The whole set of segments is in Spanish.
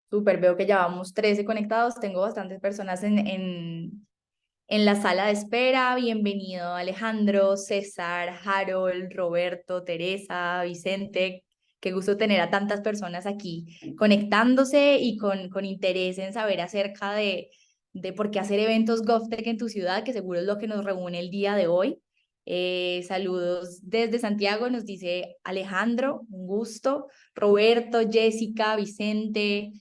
Súper, veo que ya vamos 13 conectados. Tengo bastantes personas en la sala de espera. Bienvenido Alejandro, César, Harold, Roberto, Teresa, Vicente. Qué gusto tener a tantas personas aquí conectándose y con interés en saber acerca de por qué hacer eventos GovTech en tu ciudad, que seguro es lo que nos reúne el día de hoy. Saludos desde Santiago, nos dice Alejandro, un gusto. Roberto, Jessica, Vicente,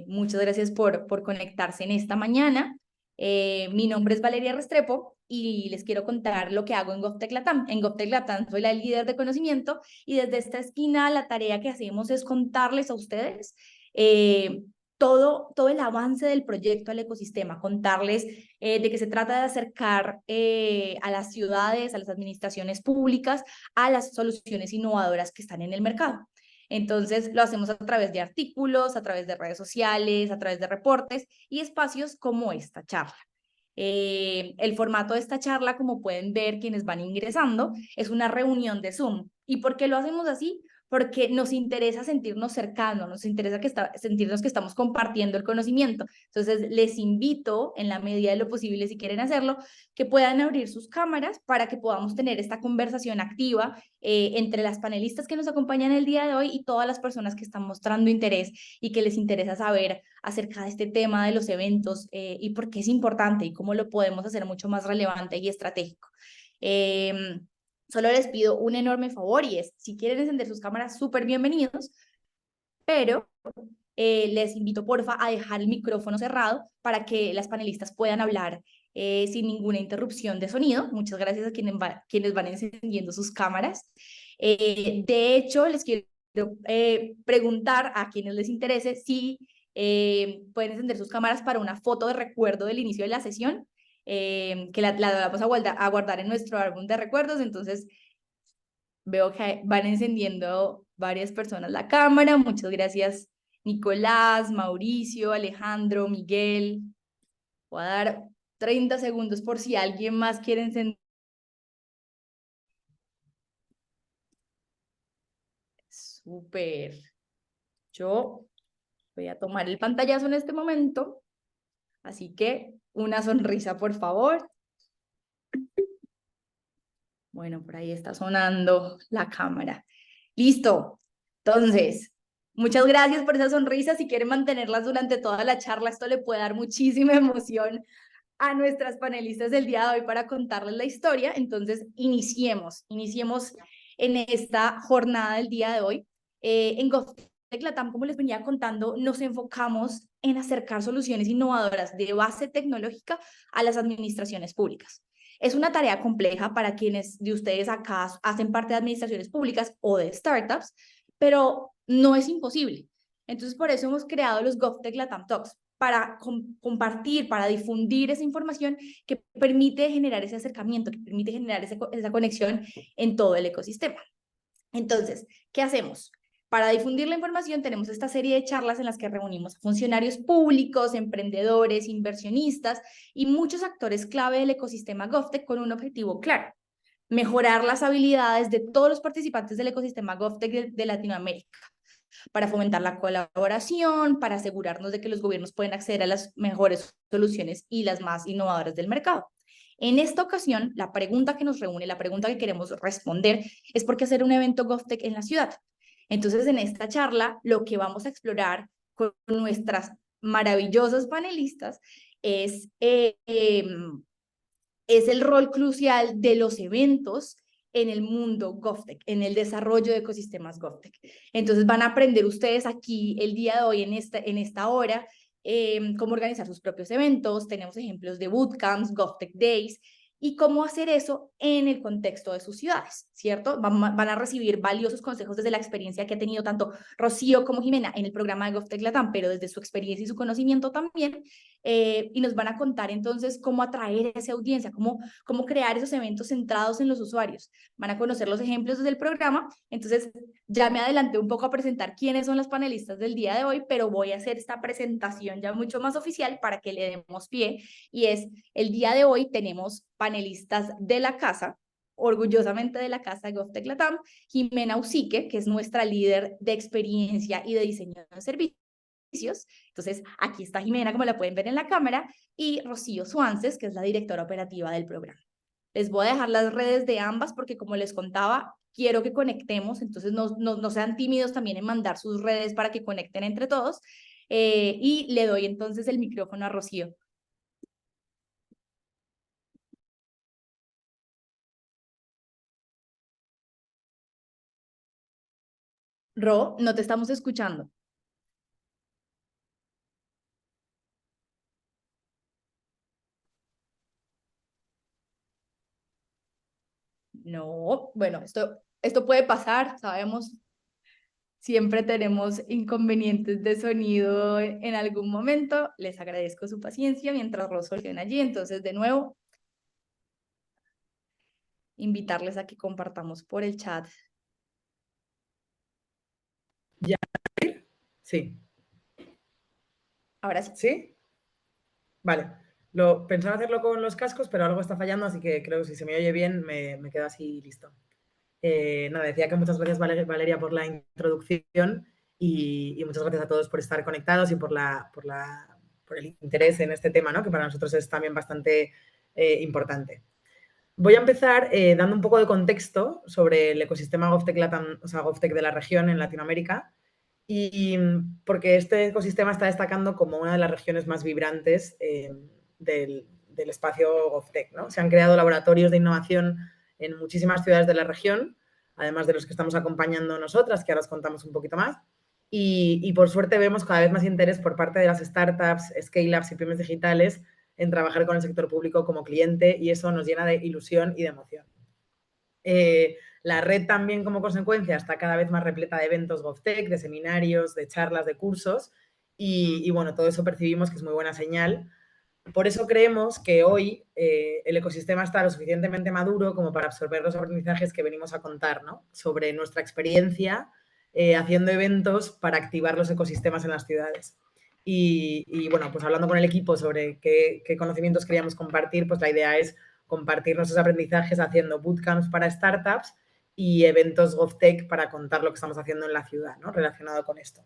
muchas gracias por conectarse en esta mañana. Mi nombre es Valeria Restrepo y les quiero contar lo que hago en GovTech Latam. En GovTech Latam soy la líder de conocimiento y desde esta esquina la tarea que hacemos es contarles a ustedes eh, todo el avance del proyecto al ecosistema, contarles de qué se trata de acercar a las ciudades, a las administraciones públicas, a las soluciones innovadoras que están en el mercado. Entonces lo hacemos a través de artículos, a través de redes sociales, a través de reportes y espacios como esta charla. El formato de esta charla, como pueden ver quienes van ingresando, es una reunión de Zoom. ¿Y por qué lo hacemos así? Porque nos interesa sentirnos cercanos, nos interesa sentirnos que estamos compartiendo el conocimiento. Entonces, les invito, en la medida de lo posible, si quieren hacerlo, que puedan abrir sus cámaras para que podamos tener esta conversación activa entre las panelistas que nos acompañan el día de hoy y todas las personas que están mostrando interés y que les interesa saber acerca de este tema de los eventos y por qué es importante y cómo lo podemos hacer mucho más relevante y estratégico. Eh, Solo les pido un enorme favor y es, si quieren encender sus cámaras, súper bienvenidos, pero les invito porfa a dejar el micrófono cerrado para que las panelistas puedan hablar sin ninguna interrupción de sonido. Muchas gracias a quienes van encendiendo sus cámaras. De hecho, les quiero preguntar a quienes les interese si pueden encender sus cámaras para una foto de recuerdo del inicio de la sesión, que la vamos a guardar en nuestro álbum de recuerdos. Entonces, veo que van encendiendo varias personas la cámara. Muchas gracias, Nicolás, Mauricio, Alejandro, Miguel. Voy a dar 30 segundos por si alguien más quiere encender. Súper. Yo voy a tomar el pantallazo en este momento. Así que una sonrisa, por favor. Bueno, por ahí está sonando la cámara. Listo. Entonces, muchas gracias por esa sonrisa. Si quieren mantenerlas durante toda la charla, esto le puede dar muchísima emoción a nuestras panelistas del día de hoy para contarles la historia. Entonces, iniciemos en esta jornada del día de hoy. En GovTech Latam, como les venía contando, nos enfocamos en acercar soluciones innovadoras de base tecnológica a las administraciones públicas. Es una tarea compleja para quienes de ustedes acá hacen parte de administraciones públicas o de startups, pero no es imposible. Entonces, por eso hemos creado los GovTech Latam Talks, para compartir, para difundir esa información que permite generar ese acercamiento, que permite generar esa conexión en todo el ecosistema. Entonces, ¿qué hacemos? Para difundir la información tenemos esta serie de charlas en las que reunimos a funcionarios públicos, emprendedores, inversionistas y muchos actores clave del ecosistema GovTech con un objetivo claro: mejorar las habilidades de todos los participantes del ecosistema GovTech de Latinoamérica, para fomentar la colaboración, para asegurarnos de que los gobiernos pueden acceder a las mejores soluciones y las más innovadoras del mercado. En esta ocasión, la pregunta que nos reúne, la pregunta que queremos responder es: ¿por qué hacer un evento GovTech en la ciudad? Entonces, en esta charla, lo que vamos a explorar con nuestras maravillosas panelistas es el rol crucial de los eventos en el mundo GovTech, en el desarrollo de ecosistemas GovTech. Entonces van a aprender ustedes aquí el día de hoy, en esta hora, cómo organizar sus propios eventos. Tenemos ejemplos de bootcamps, GovTech Days, y cómo hacer eso en el contexto de sus ciudades, ¿cierto? Van a recibir valiosos consejos desde la experiencia que ha tenido tanto Rocío como Jimena en el programa de GovTech Latam, pero desde su experiencia y su conocimiento también, y nos van a contar entonces cómo atraer a esa audiencia, cómo crear esos eventos centrados en los usuarios. Van a conocer los ejemplos desde el programa. Entonces, ya me adelanté un poco a presentar quiénes son las panelistas del día de hoy, pero voy a hacer esta presentación ya mucho más oficial para que le demos pie. Y es, el día de hoy tenemos panelistas de la casa, orgullosamente de la casa de GovTech Latam: Jimena Usique, que es nuestra líder de experiencia y de diseño de servicios; servicios. Entonces, aquí está Jimena, como la pueden ver en la cámara, y Rocío Suances, que es la directora operativa del programa. Les voy a dejar las redes de ambas porque, como les contaba, quiero que conectemos, entonces no sean tímidos también en mandar sus redes para que conecten entre todos. Y le doy entonces el micrófono a Rocío. Ro, no te estamos escuchando. No, bueno, esto puede pasar, sabemos, siempre tenemos inconvenientes de sonido en algún momento. Les agradezco su paciencia mientras Ro soluciona allí. Entonces, de nuevo, invitarles a que compartamos por el chat. ¿Ya? Sí. Ahora sí. ¿Sí? Vale. Pensaba hacerlo con los cascos, pero algo está fallando, así que creo que si se me oye bien me quedo así listo. Nada, decía que muchas gracias Valeria por la introducción y muchas gracias a todos por estar conectados y por el interés en este tema, ¿no? Que para nosotros es también bastante importante. Voy a empezar dando un poco de contexto sobre el ecosistema GovTech Latam, o sea, GovTech de la región en Latinoamérica, y porque este ecosistema está destacando como una de las regiones más vibrantes del espacio GovTech, ¿no? Se han creado laboratorios de innovación en muchísimas ciudades de la región, además de los que estamos acompañando nosotras, que ahora os contamos un poquito más. Y por suerte vemos cada vez más interés por parte de las startups, scale-ups y pymes digitales en trabajar con el sector público como cliente, y eso nos llena de ilusión y de emoción. La red también, como consecuencia, está cada vez más repleta de eventos GovTech, de seminarios, de charlas, de cursos, y bueno, todo eso percibimos que es muy buena señal. Por eso creemos que hoy el ecosistema está lo suficientemente maduro como para absorber los aprendizajes que venimos a contar, ¿no? Sobre nuestra experiencia haciendo eventos para activar los ecosistemas en las ciudades. Y bueno, pues hablando con el equipo sobre qué conocimientos queríamos compartir, pues la idea es compartir nuestros aprendizajes haciendo bootcamps para startups y eventos GovTech para contar lo que estamos haciendo en la ciudad, ¿no? Relacionado con esto.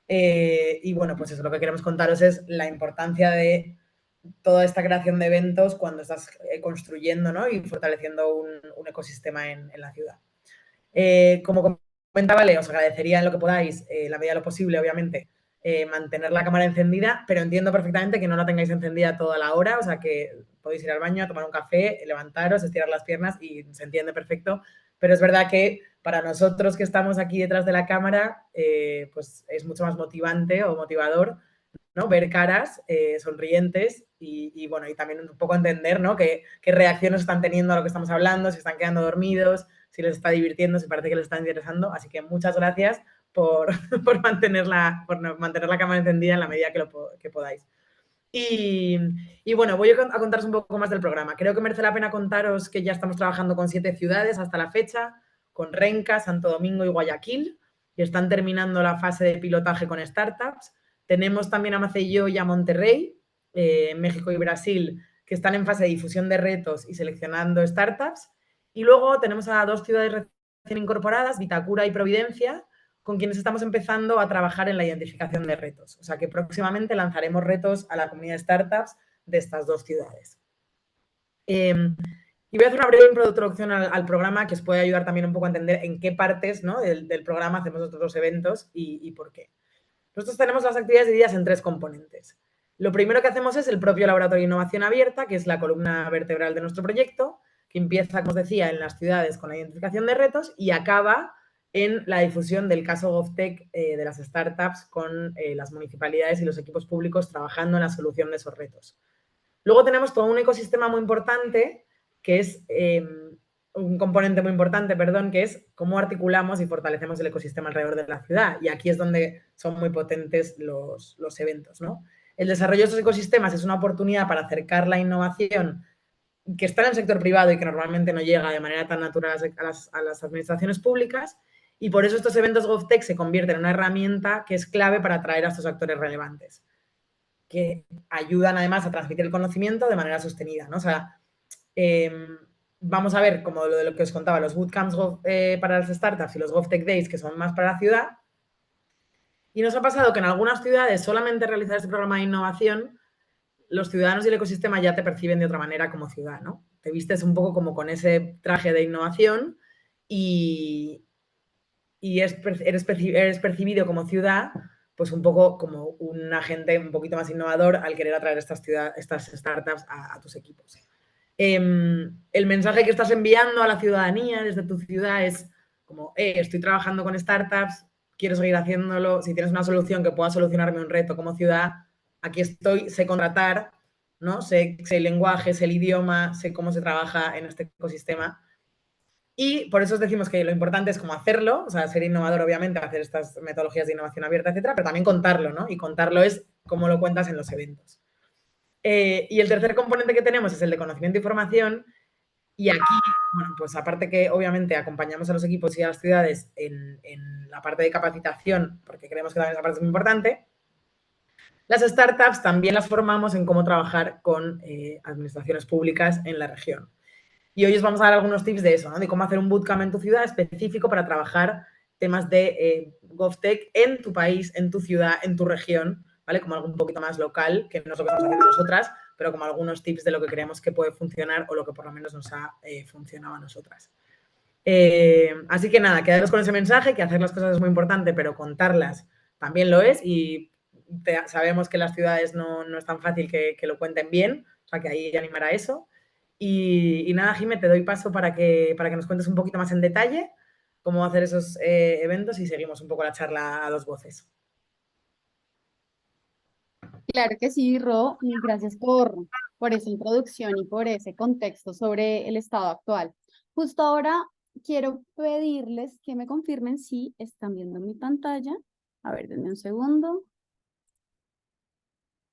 Y bueno, pues eso, lo que queremos contaros es la importancia de toda esta creación de eventos cuando estás construyendo, ¿no? Y fortaleciendo un ecosistema en la ciudad. Como comentaba Leo, os agradecería en lo que podáis, la medida de lo posible, obviamente, mantener la cámara encendida, pero entiendo perfectamente que no la tengáis encendida toda la hora, o sea que podéis ir al baño, tomar un café, levantaros, estirar las piernas y se entiende perfecto, pero es verdad que para nosotros que estamos aquí detrás de la cámara, pues es mucho más motivante o motivador, ¿no? Ver caras sonrientes y, bueno, y también un poco entender, ¿no? Qué reacciones están teniendo a lo que estamos hablando, si están quedando dormidos, si les está divirtiendo, si parece que les está interesando. Así que muchas gracias por, por mantener la cámara encendida en la medida que podáis. Y bueno, voy a contaros un poco más del programa. Creo que merece la pena contaros que ya estamos trabajando con 7 ciudades hasta la fecha, con Renca, Santo Domingo y Guayaquil, y están terminando la fase de pilotaje con startups. Tenemos también a Maceió y a Monterrey, México y Brasil, que están en fase de difusión de retos y seleccionando startups. Y luego tenemos a 2 ciudades recién incorporadas, Vitacura y Providencia, con quienes estamos empezando a trabajar en la identificación de retos. O sea que próximamente lanzaremos retos a la comunidad de startups de estas 2 ciudades. Y voy a hacer una breve introducción al programa que os puede ayudar también un poco a entender en qué partes, ¿no? del programa hacemos estos 2 eventos y por qué. Nosotros tenemos las actividades divididas en 3 componentes. Lo primero que hacemos es el propio Laboratorio de Innovación Abierta, que es la columna vertebral de nuestro proyecto, que empieza, como os decía, en las ciudades con la identificación de retos y acaba en la difusión del caso GovTech de las startups con las municipalidades y los equipos públicos trabajando en la solución de esos retos. Luego tenemos todo un ecosistema muy importante, que es un componente muy importante, perdón, que es cómo articulamos y fortalecemos el ecosistema alrededor de la ciudad. Y aquí es donde son muy potentes los eventos, ¿no? El desarrollo de estos ecosistemas es una oportunidad para acercar la innovación que está en el sector privado y que normalmente no llega de manera tan natural a las administraciones públicas, y por eso estos eventos GovTech se convierten en una herramienta que es clave para atraer a estos actores relevantes, que ayudan además a transmitir el conocimiento de manera sostenida, ¿no? O sea, vamos a ver, como lo de lo que os contaba, los bootcamps para las startups y los GovTech Days, que son más para la ciudad, Y nos ha pasado que en algunas ciudades solamente realizar este programa de innovación, los ciudadanos y el ecosistema ya te perciben de otra manera como ciudad, ¿no? Te vistes un poco como con ese traje de innovación y eres percibido como ciudad, pues un poco como un agente un poquito más innovador al querer atraer estas startups a tus equipos. El mensaje que estás enviando a la ciudadanía desde tu ciudad es como, estoy trabajando con startups, quiero seguir haciéndolo, si tienes una solución que pueda solucionarme un reto como ciudad, aquí estoy, sé contratar, ¿no? Sé el lenguaje, sé el idioma, sé cómo se trabaja en este ecosistema. Y por eso os decimos que lo importante es como hacerlo, o sea, ser innovador, obviamente, hacer estas metodologías de innovación abierta, etcétera, pero también contarlo, ¿no? Y contarlo es cómo lo cuentas en los eventos. Y el tercer componente que tenemos es el de conocimiento y formación. Y aquí, bueno, pues aparte que obviamente acompañamos a los equipos y a las ciudades en la parte de capacitación, porque creemos que también esa parte es muy importante, las startups también las formamos en cómo trabajar con administraciones públicas en la región. Y hoy os vamos a dar algunos tips de eso, ¿no? De cómo hacer un bootcamp en tu ciudad específico para trabajar temas de GovTech en tu país, en tu ciudad, en tu región, ¿vale? Como algo un poquito más local, que no es lo que estamos haciendo nosotras, pero como algunos tips de lo que creemos que puede funcionar o lo que por lo menos nos ha funcionado a nosotras. Así que nada, quedaros con ese mensaje, que hacer las cosas es muy importante, pero contarlas también lo es y sabemos que en las ciudades no es tan fácil que lo cuenten bien, o sea que ahí animar a eso. Y nada, Jimé, te doy paso para que nos cuentes un poquito más en detalle cómo hacer esos eventos y seguimos un poco la charla a dos voces. Claro que sí, Ro, y gracias por esa introducción y por ese contexto sobre el estado actual. Justo ahora quiero pedirles que me confirmen si están viendo mi pantalla. A ver, denme un segundo.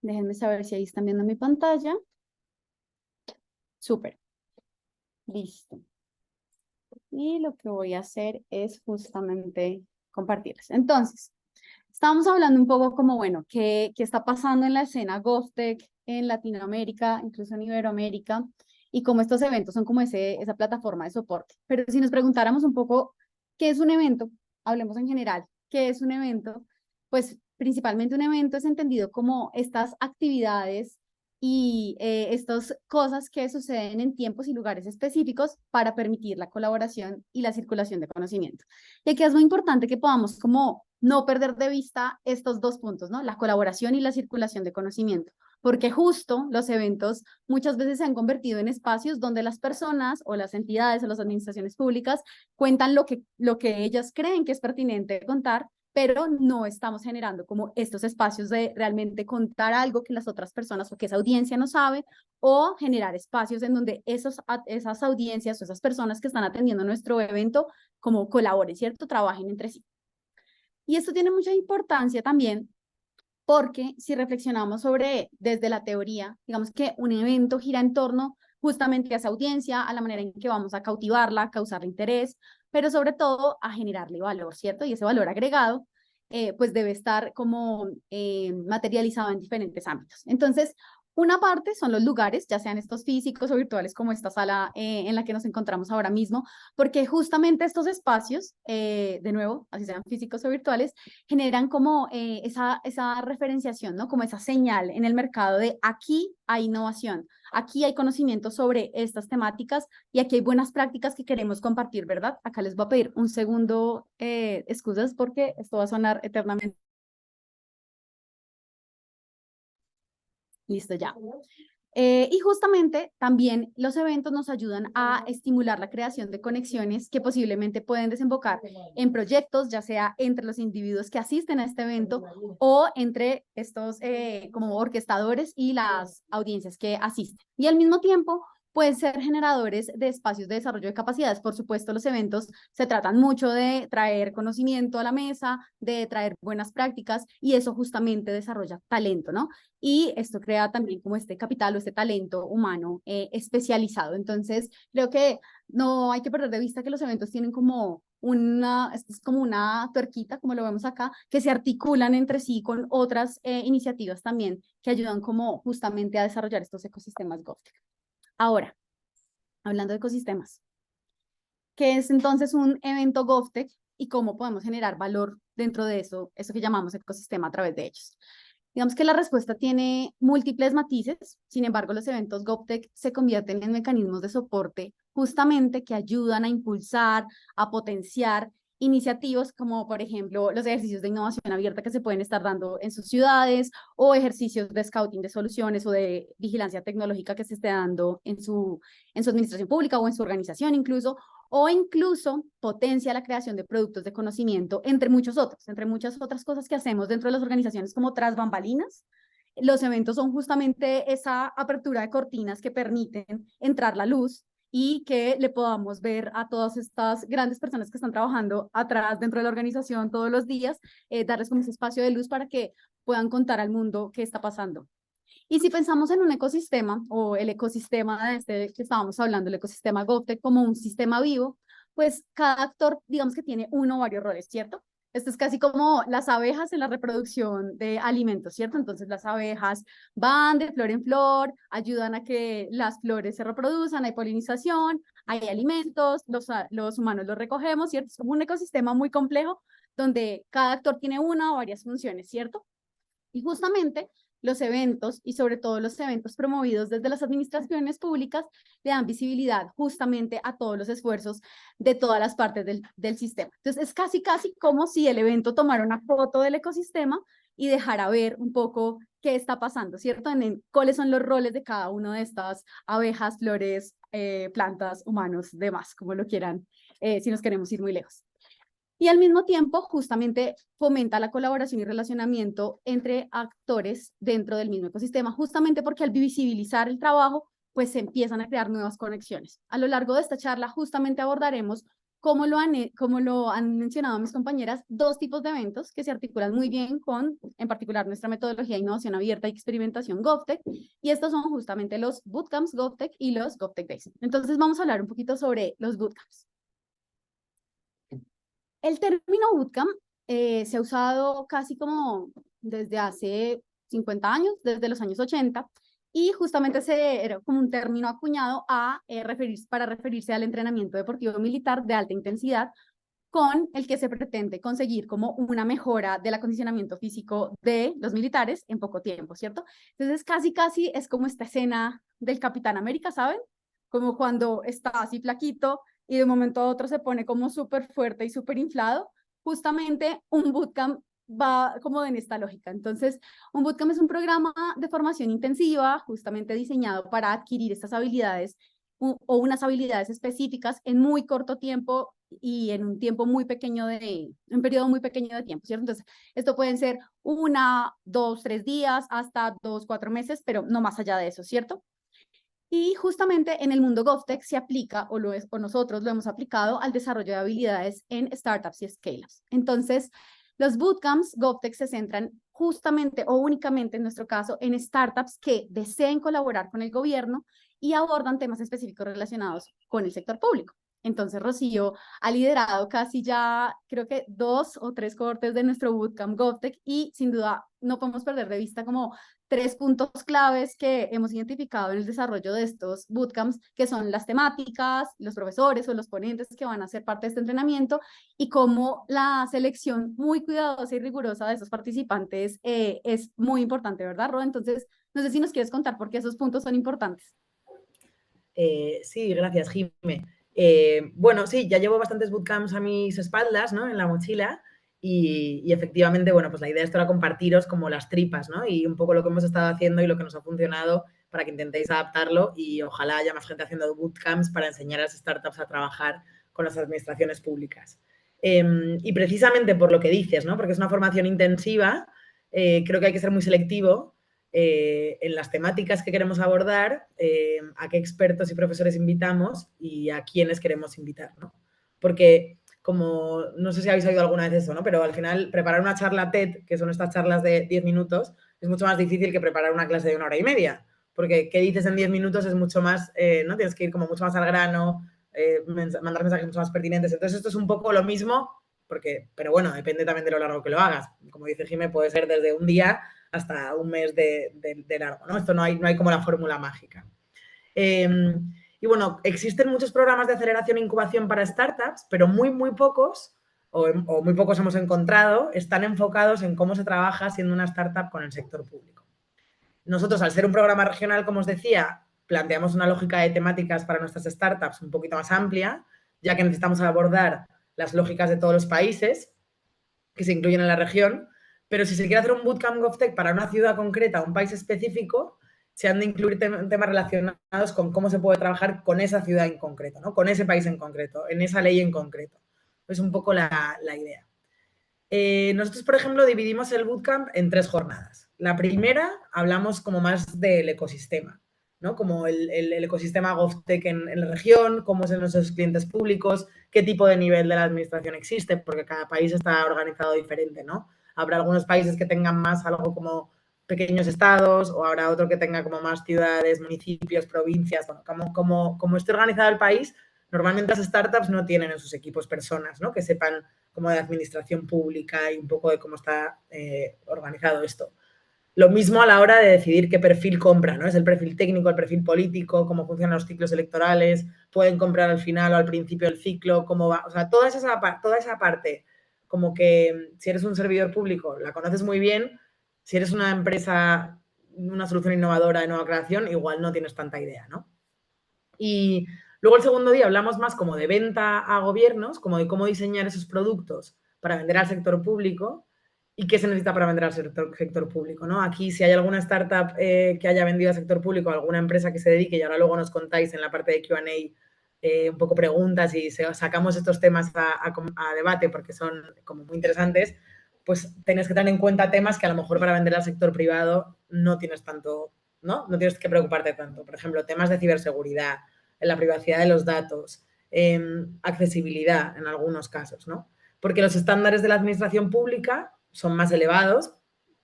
Déjenme saber si ahí están viendo mi pantalla. Súper. Listo. Y lo que voy a hacer es justamente compartirles. Entonces, estábamos hablando un poco como, bueno, qué está pasando en la escena GovTech en Latinoamérica, incluso en Iberoamérica, y cómo estos eventos son como esa plataforma de soporte. Pero si nos preguntáramos un poco, ¿qué es un evento? Hablemos en general, ¿qué es un evento? Pues principalmente un evento es entendido como estas actividades y estas cosas que suceden en tiempos y lugares específicos para permitir la colaboración y la circulación de conocimiento. Y aquí es muy importante que podamos como no perder de vista estos dos puntos, ¿no? La colaboración y la circulación de conocimiento, porque justo los eventos muchas veces se han convertido en espacios donde las personas o las entidades o las administraciones públicas cuentan lo que ellas creen que es pertinente contar, pero no estamos generando como estos espacios de realmente contar algo que las otras personas o que esa audiencia no sabe, o generar espacios en donde esas audiencias o esas personas que están atendiendo nuestro evento como colaboren, ¿cierto? Trabajen entre sí. Y esto tiene mucha importancia también porque si reflexionamos sobre desde la teoría, digamos que un evento gira en torno justamente a esa audiencia, a la manera en que vamos a cautivarla, a causarle interés, pero sobre todo a generarle valor, ¿cierto? Y ese valor agregado, pues debe estar como materializado en diferentes ámbitos. Entonces, una parte son los lugares, ya sean estos físicos o virtuales como esta sala en la que nos encontramos ahora mismo, porque justamente estos espacios, de nuevo, así sean físicos o virtuales, generan como esa referenciación, ¿no? Como esa señal en el mercado de aquí hay innovación, aquí hay conocimiento sobre estas temáticas y aquí hay buenas prácticas que queremos compartir, ¿verdad? Acá les voy a pedir un segundo, excusas porque esto va a sonar eternamente. Listo ya. Y justamente también los eventos nos ayudan a estimular la creación de conexiones que posiblemente pueden desembocar en proyectos, ya sea entre los individuos que asisten a este evento o entre estos como orquestadores y las audiencias que asisten. Y al mismo tiempo pueden ser generadores de espacios de desarrollo de capacidades. Por supuesto, los eventos se tratan mucho de traer conocimiento a la mesa, de traer buenas prácticas y eso justamente desarrolla talento, ¿no? Y esto crea también como este capital o este talento humano especializado. Entonces, creo que no hay que perder de vista que los eventos tienen como es como una tuerquita, como lo vemos acá, que se articulan entre sí con otras iniciativas también que ayudan como justamente a desarrollar estos ecosistemas GovTech. Ahora, hablando de ecosistemas, ¿qué es entonces un evento GovTech? y cómo podemos generar valor dentro de eso que llamamos ecosistema a través de ellos. Digamos que la respuesta tiene múltiples matices, sin embargo, los eventos GovTech se convierten en mecanismos de soporte justamente que ayudan a impulsar, a potenciar iniciativas como, por ejemplo, los ejercicios de innovación abierta que se pueden estar dando en sus ciudades o ejercicios de scouting de soluciones o de vigilancia tecnológica que se esté dando en su administración pública o en su organización o incluso potencia la creación de productos de conocimiento, entre muchas otras cosas que hacemos dentro de las organizaciones como tras bambalinas. Los eventos son justamente esa apertura de cortinas que permiten entrar la luz y que le podamos ver a todas estas grandes personas que están trabajando atrás dentro de la organización todos los días, darles como ese espacio de luz para que puedan contar al mundo qué está pasando. Y si pensamos en un ecosistema o el ecosistema de este que estábamos hablando, el ecosistema GovTech como un sistema vivo, pues cada actor, digamos que tiene uno o varios roles, ¿cierto? Esto es casi como las abejas en la reproducción de alimentos, ¿cierto? Entonces las abejas van de flor en flor, ayudan a que las flores se reproduzcan, hay polinización, hay alimentos, los humanos los recogemos, ¿cierto? Es como un ecosistema muy complejo donde cada actor tiene una o varias funciones, ¿cierto? Y justamente los eventos, y sobre todo los eventos promovidos desde las administraciones públicas, le dan visibilidad justamente a todos los esfuerzos de todas las partes del sistema. Entonces, es casi como si el evento tomara una foto del ecosistema y dejara ver un poco qué está pasando, ¿cierto? En cuáles son los roles de cada una de estas abejas, flores, plantas, humanos, demás, como lo quieran, si nos queremos ir muy lejos. Y al mismo tiempo, justamente fomenta la colaboración y relacionamiento entre actores dentro del mismo ecosistema, justamente porque al visibilizar el trabajo, pues se empiezan a crear nuevas conexiones. A lo largo de esta charla, justamente abordaremos, como lo han mencionado mis compañeras, dos tipos de eventos que se articulan muy bien con, en particular, nuestra metodología de innovación abierta y experimentación GovTech, y estos son justamente los Bootcamps GovTech y los GovTech Days. Entonces, vamos a hablar un poquito sobre los Bootcamps. El término bootcamp se ha usado casi como desde hace 50 años, desde los años 80, y justamente era como un término acuñado para referirse al entrenamiento deportivo militar de alta intensidad, con el que se pretende conseguir como una mejora del acondicionamiento físico de los militares en poco tiempo, ¿cierto? Entonces casi es como esta escena del Capitán América, ¿saben? Como cuando está así flaquito y de un momento a otro se pone como súper fuerte y súper inflado. Justamente un bootcamp va como en esta lógica. Entonces, un bootcamp es un programa de formación intensiva justamente diseñado para adquirir estas habilidades o unas habilidades específicas en muy corto tiempo y en un tiempo muy pequeño un periodo muy pequeño de tiempo, ¿cierto? Entonces, esto pueden ser 1, 2, 3 días, hasta 2, 4 meses, pero no más allá de eso, ¿cierto? Y justamente en el mundo GovTech se aplica, o nosotros lo hemos aplicado, al desarrollo de habilidades en startups y scale-ups. Entonces, los bootcamps GovTech se centran justamente o únicamente en nuestro caso en startups que deseen colaborar con el gobierno y abordan temas específicos relacionados con el sector público. Entonces, Rocío ha liderado casi ya, creo que 2 o 3 cohortes de nuestro bootcamp GovTech y sin duda no podemos perder de vista como 3 puntos claves que hemos identificado en el desarrollo de estos bootcamps, que son las temáticas, los profesores o los ponentes que van a ser parte de este entrenamiento y cómo la selección muy cuidadosa y rigurosa de esos participantes es muy importante, ¿verdad, Ro? Entonces, no sé si nos quieres contar por qué esos puntos son importantes. Sí, gracias, Jime. Bueno, sí, ya llevo bastantes bootcamps a mis espaldas, ¿no? En la mochila y efectivamente, bueno, pues la idea de esto era compartiros como las tripas, ¿no? Y un poco lo que hemos estado haciendo y lo que nos ha funcionado para que intentéis adaptarlo y ojalá haya más gente haciendo bootcamps para enseñar a las startups a trabajar con las administraciones públicas. Y precisamente por lo que dices, ¿no? Porque es una formación intensiva, creo que hay que ser muy selectivo en las temáticas que queremos abordar, a qué expertos y profesores invitamos y a quiénes queremos invitar, ¿no? Porque, como no sé si habéis oído alguna vez eso, ¿no? Pero al final preparar una charla TED, que son estas charlas de 10 minutos, es mucho más difícil que preparar una clase de 1 hora y media. Porque qué dices en 10 minutos es mucho más, ¿no? Tienes que ir como mucho más al grano, mandar mensajes mucho más pertinentes. Entonces esto es un poco lo mismo, pero bueno, depende también de lo largo que lo hagas. Como dice Jimé, puede ser desde un día hasta un mes de largo, ¿no? Esto no hay como la fórmula mágica. Y bueno, existen muchos programas de aceleración e incubación para startups, pero muy pocos o muy pocos hemos encontrado, están enfocados en cómo se trabaja siendo una startup con el sector público. Nosotros, al ser un programa regional, como os decía, planteamos una lógica de temáticas para nuestras startups un poquito más amplia, ya que necesitamos abordar las lógicas de todos los países que se incluyen en la región, pero si se quiere hacer un bootcamp GovTech para una ciudad concreta, un país específico, se han de incluir temas relacionados con cómo se puede trabajar con esa ciudad en concreto, ¿no? Con ese país en concreto, en esa ley en concreto. Es un poco la idea. Nosotros, por ejemplo, dividimos el bootcamp en 3 jornadas. La primera hablamos como más del ecosistema, ¿no? Como el ecosistema GovTech en la región, cómo son nuestros clientes públicos, qué tipo de nivel de la administración existe, porque cada país está organizado diferente, ¿no? Habrá algunos países que tengan más algo como pequeños estados, o habrá otro que tenga como más ciudades, municipios, provincias. Bueno, como esté organizado el país, normalmente las startups no tienen en sus equipos personas, ¿no? Que sepan como de administración pública y un poco de cómo está organizado esto. Lo mismo a la hora de decidir qué perfil compra, ¿no? Es el perfil técnico, el perfil político, cómo funcionan los ciclos electorales, pueden comprar al final o al principio del ciclo, cómo va, o sea, toda esa parte, como que si eres un servidor público la conoces muy bien, si eres una empresa, una solución innovadora de nueva creación, igual no tienes tanta idea, ¿no? Y luego el segundo día hablamos más como de venta a gobiernos, como de cómo diseñar esos productos para vender al sector público y qué se necesita para vender al sector público, ¿no? Aquí, si hay alguna startup que haya vendido al sector público, alguna empresa que se dedique, y ahora luego nos contáis en la parte de Q&A un poco preguntas y sacamos estos temas a debate porque son como muy interesantes, pues tenéis que tener en cuenta temas que a lo mejor para vender al sector privado no tienes tanto, ¿no? No tienes que preocuparte tanto. Por ejemplo, temas de ciberseguridad, en la privacidad de los datos, accesibilidad en algunos casos, ¿no? Porque los estándares de la administración pública son más elevados,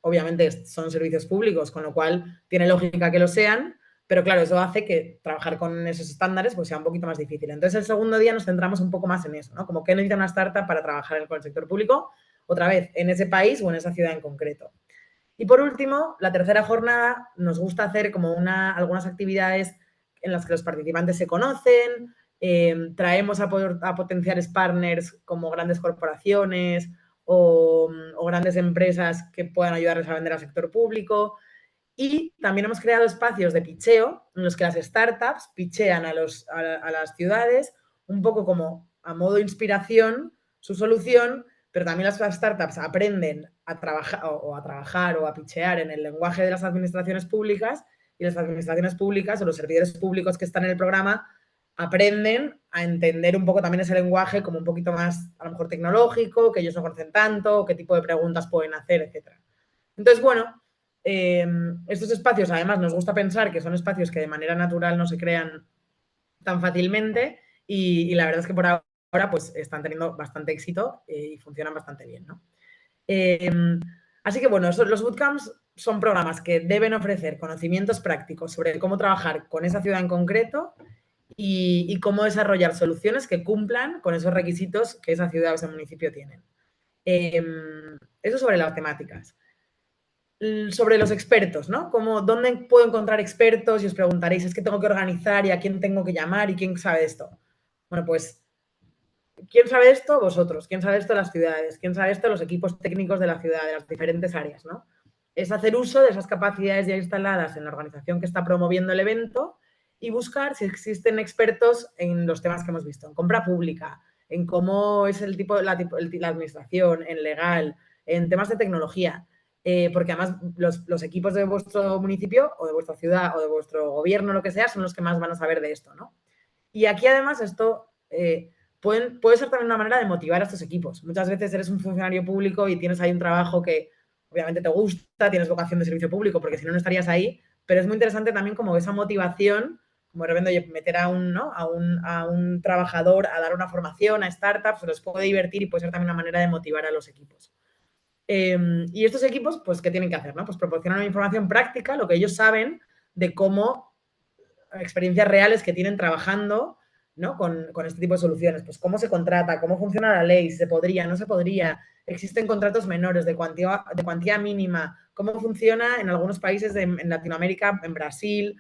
obviamente son servicios públicos, con lo cual tiene lógica que lo sean, pero claro, eso hace que trabajar con esos estándares pues sea un poquito más difícil. Entonces, el segundo día nos centramos un poco más en eso, ¿no? Como qué necesita una startup para trabajar con el sector público, otra vez, en ese país o en esa ciudad en concreto. Y por último, la tercera jornada nos gusta hacer como algunas actividades en las que los participantes se conocen, traemos a potenciales partners como grandes corporaciones o grandes empresas que puedan ayudarles a vender al sector público. Y también hemos creado espacios de picheo en los que las startups pichean a las ciudades un poco como a modo de inspiración su solución, pero también las startups aprenden a trabajar o a pichear en el lenguaje de las administraciones públicas y las administraciones públicas o los servidores públicos que están en el programa aprenden a entender un poco también ese lenguaje como un poquito más a lo mejor tecnológico, que ellos no conocen tanto, qué tipo de preguntas pueden hacer, etc. Entonces, bueno, estos espacios, además, nos gusta pensar que son espacios que de manera natural no se crean tan fácilmente y la verdad es que por ahora pues están teniendo bastante éxito y funcionan bastante bien, ¿no? Así que, bueno, los bootcamps son programas que deben ofrecer conocimientos prácticos sobre cómo trabajar con esa ciudad en concreto y cómo desarrollar soluciones que cumplan con esos requisitos que esa ciudad o ese municipio tienen. Eso sobre las temáticas. Sobre los expertos, ¿no? ¿Dónde puedo encontrar expertos? Y os preguntaréis, ¿es que tengo que organizar y a quién tengo que llamar y quién sabe esto? Bueno, pues, ¿quién sabe esto? Vosotros. ¿Quién sabe esto? Las ciudades. ¿Quién sabe esto? Los equipos técnicos de la ciudad, de las diferentes áreas, ¿no? Es hacer uso de esas capacidades ya instaladas en la organización que está promoviendo el evento y buscar si existen expertos en los temas que hemos visto, en compra pública, en cómo es la administración, en legal, en temas de tecnología. Porque además los equipos de vuestro municipio o de vuestra ciudad o de vuestro gobierno, lo que sea, son los que más van a saber de esto, ¿no? Y aquí además esto puede ser también una manera de motivar a estos equipos. Muchas veces eres un funcionario público y tienes ahí un trabajo que obviamente te gusta, tienes vocación de servicio público, porque si no, no estarías ahí, pero es muy interesante también como esa motivación, como de repente meter a un trabajador a dar una formación a startups, se los puede divertir y puede ser también una manera de motivar a los equipos. Y estos equipos, pues, ¿qué tienen que hacer? ¿No? Pues proporcionar una información práctica, lo que ellos saben de cómo experiencias reales que tienen trabajando, ¿no? con este tipo de soluciones. Pues cómo se contrata, cómo funciona la ley, si se podría, no se podría, existen contratos menores de cuantía mínima, cómo funciona en algunos países en Latinoamérica, en Brasil,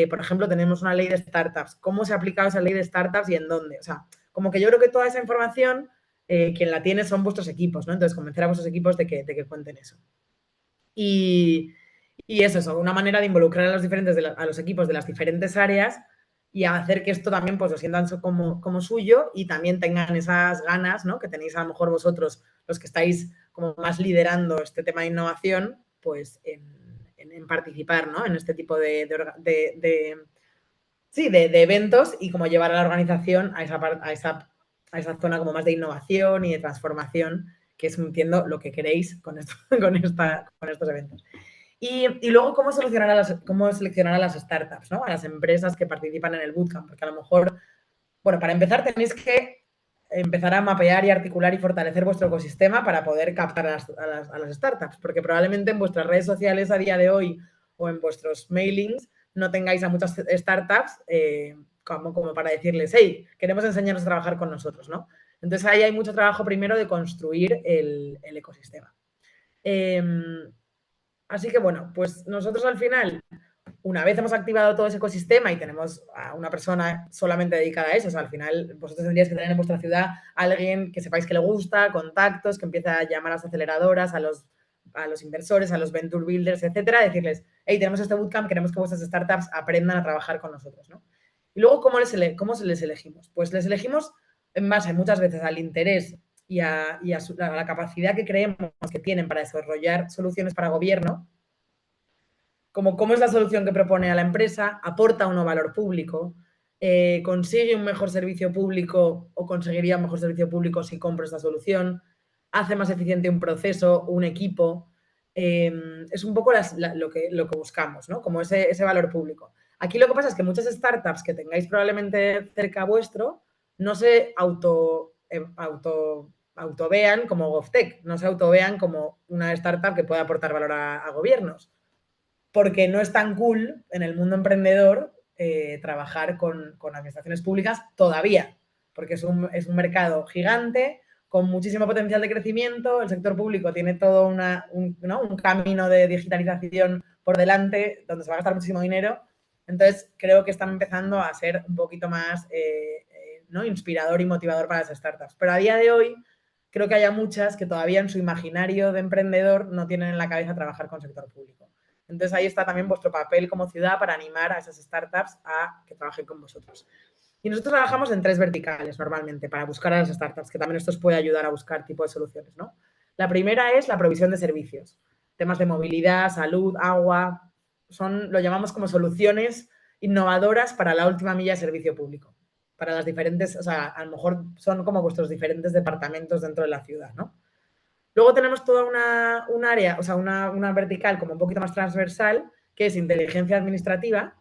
por ejemplo, tenemos una ley de startups, cómo se ha aplicado esa ley de startups y en dónde. O sea, como que yo creo que toda esa información quien la tiene son vuestros equipos, ¿no? Entonces, convencer a vuestros equipos de que cuenten eso. Y es eso, una manera de involucrar a los equipos de las diferentes áreas y hacer que esto también pues lo sientan como suyo y también tengan esas ganas, ¿no? Que tenéis a lo mejor vosotros, los que estáis como más liderando este tema de innovación, pues en participar, ¿no? En este tipo de eventos y como llevar a la organización a esa zona como más de innovación y de transformación, que es, entiendo, lo que queréis con estos eventos. Y luego, ¿cómo seleccionar a las startups, ¿no? A las empresas que participan en el bootcamp? Porque a lo mejor, bueno, para empezar tenéis que empezar a mapear y articular y fortalecer vuestro ecosistema para poder captar a las startups, porque probablemente en vuestras redes sociales a día de hoy o en vuestros mailings no tengáis a muchas startups como para decirles, hey, queremos enseñaros a trabajar con nosotros, ¿no? Entonces ahí hay mucho trabajo primero de construir el ecosistema. Así que bueno, pues nosotros al final, una vez hemos activado todo ese ecosistema y tenemos a una persona solamente dedicada a eso, o sea, al final vosotros tendríais que tener en vuestra ciudad a alguien que sepáis que le gusta, contactos, que empiece a llamar a las aceleradoras, a los inversores, a los venture builders, etcétera, decirles, hey, tenemos este bootcamp, queremos que vuestras startups aprendan a trabajar con nosotros, ¿no? Y luego, ¿cómo se les elegimos? Pues les elegimos en base muchas veces al interés y a la capacidad que creemos que tienen para desarrollar soluciones para gobierno, como cómo es la solución que propone a la empresa, aporta o no valor público, consigue un mejor servicio público o conseguiría un mejor servicio público si compro esta solución, hace más eficiente un proceso, un equipo. Es un poco lo que buscamos, ¿no? Como ese valor público. Aquí lo que pasa es que muchas startups que tengáis probablemente cerca vuestro no se autovean como GovTech, no se autovean como una startup que pueda aportar valor a gobiernos, porque no es tan cool en el mundo emprendedor trabajar con administraciones públicas todavía, porque es un mercado gigante, con muchísimo potencial de crecimiento, el sector público tiene todo un camino de digitalización por delante, donde se va a gastar muchísimo dinero, entonces creo que están empezando a ser un poquito más ¿no? inspirador y motivador para las startups. Pero a día de hoy creo que haya muchas que todavía en su imaginario de emprendedor no tienen en la cabeza trabajar con sector público. Entonces ahí está también vuestro papel como ciudad para animar a esas startups a que trabajen con vosotros. Y nosotros trabajamos en 3 verticales normalmente para buscar a las startups, que también esto os puede ayudar a buscar tipo de soluciones, ¿no? La primera es la provisión de servicios, temas de movilidad, salud, agua, lo llamamos como soluciones innovadoras para la última milla de servicio público, para las diferentes, o sea, a lo mejor son como vuestros diferentes departamentos dentro de la ciudad, ¿no? Luego tenemos toda un área, o sea, una vertical como un poquito más transversal, que es inteligencia administrativa,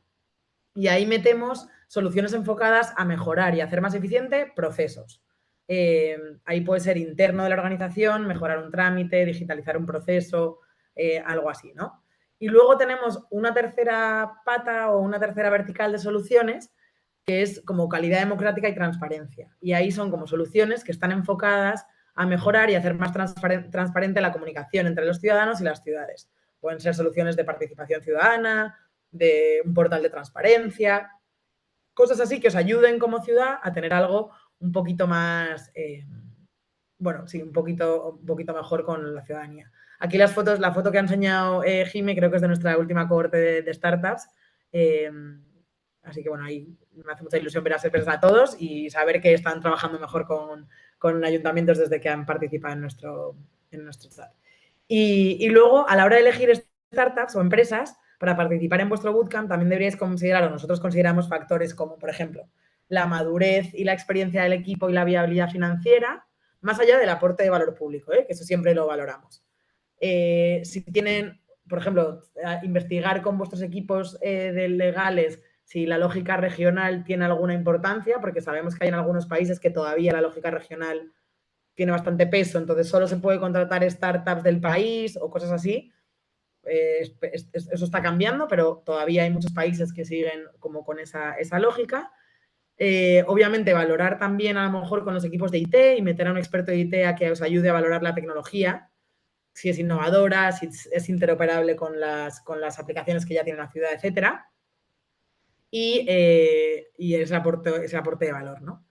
y ahí metemos soluciones enfocadas a mejorar y hacer más eficiente procesos. Ahí puede ser interno de la organización, mejorar un trámite, digitalizar un proceso, algo así, ¿no? Y luego tenemos una tercera pata o una tercera vertical de soluciones, que es como calidad democrática y transparencia. Y ahí son como soluciones que están enfocadas a mejorar y hacer más transparente la comunicación entre los ciudadanos y las ciudades. Pueden ser soluciones de participación ciudadana, de un portal de transparencia, cosas así que os ayuden como ciudad a tener algo un poquito más, un poquito mejor con la ciudadanía. Aquí la foto que ha enseñado Jime creo que es de nuestra última cohorte de startups. Así que bueno, ahí me hace mucha ilusión ver a todos y saber que están trabajando mejor con ayuntamientos desde que han participado en nuestro chat. Y luego, a la hora de elegir startups o empresas para participar en vuestro bootcamp, también deberíais considerar, o nosotros consideramos factores como, por ejemplo, la madurez y la experiencia del equipo y la viabilidad financiera, más allá del aporte de valor público, que eso siempre lo valoramos. Si tienen, por ejemplo, investigar con vuestros equipos de legales si la lógica regional tiene alguna importancia, porque sabemos que hay en algunos países que todavía la lógica regional tiene bastante peso, entonces solo se puede contratar startups del país o cosas así. Eso está cambiando, pero todavía hay muchos países que siguen como con esa lógica. Obviamente valorar también a lo mejor con los equipos de IT y meter a un experto de IT a que os ayude a valorar la tecnología, si es innovadora, si es interoperable con las aplicaciones que ya tiene la ciudad, etcétera. Y ese aporte de valor, ¿no?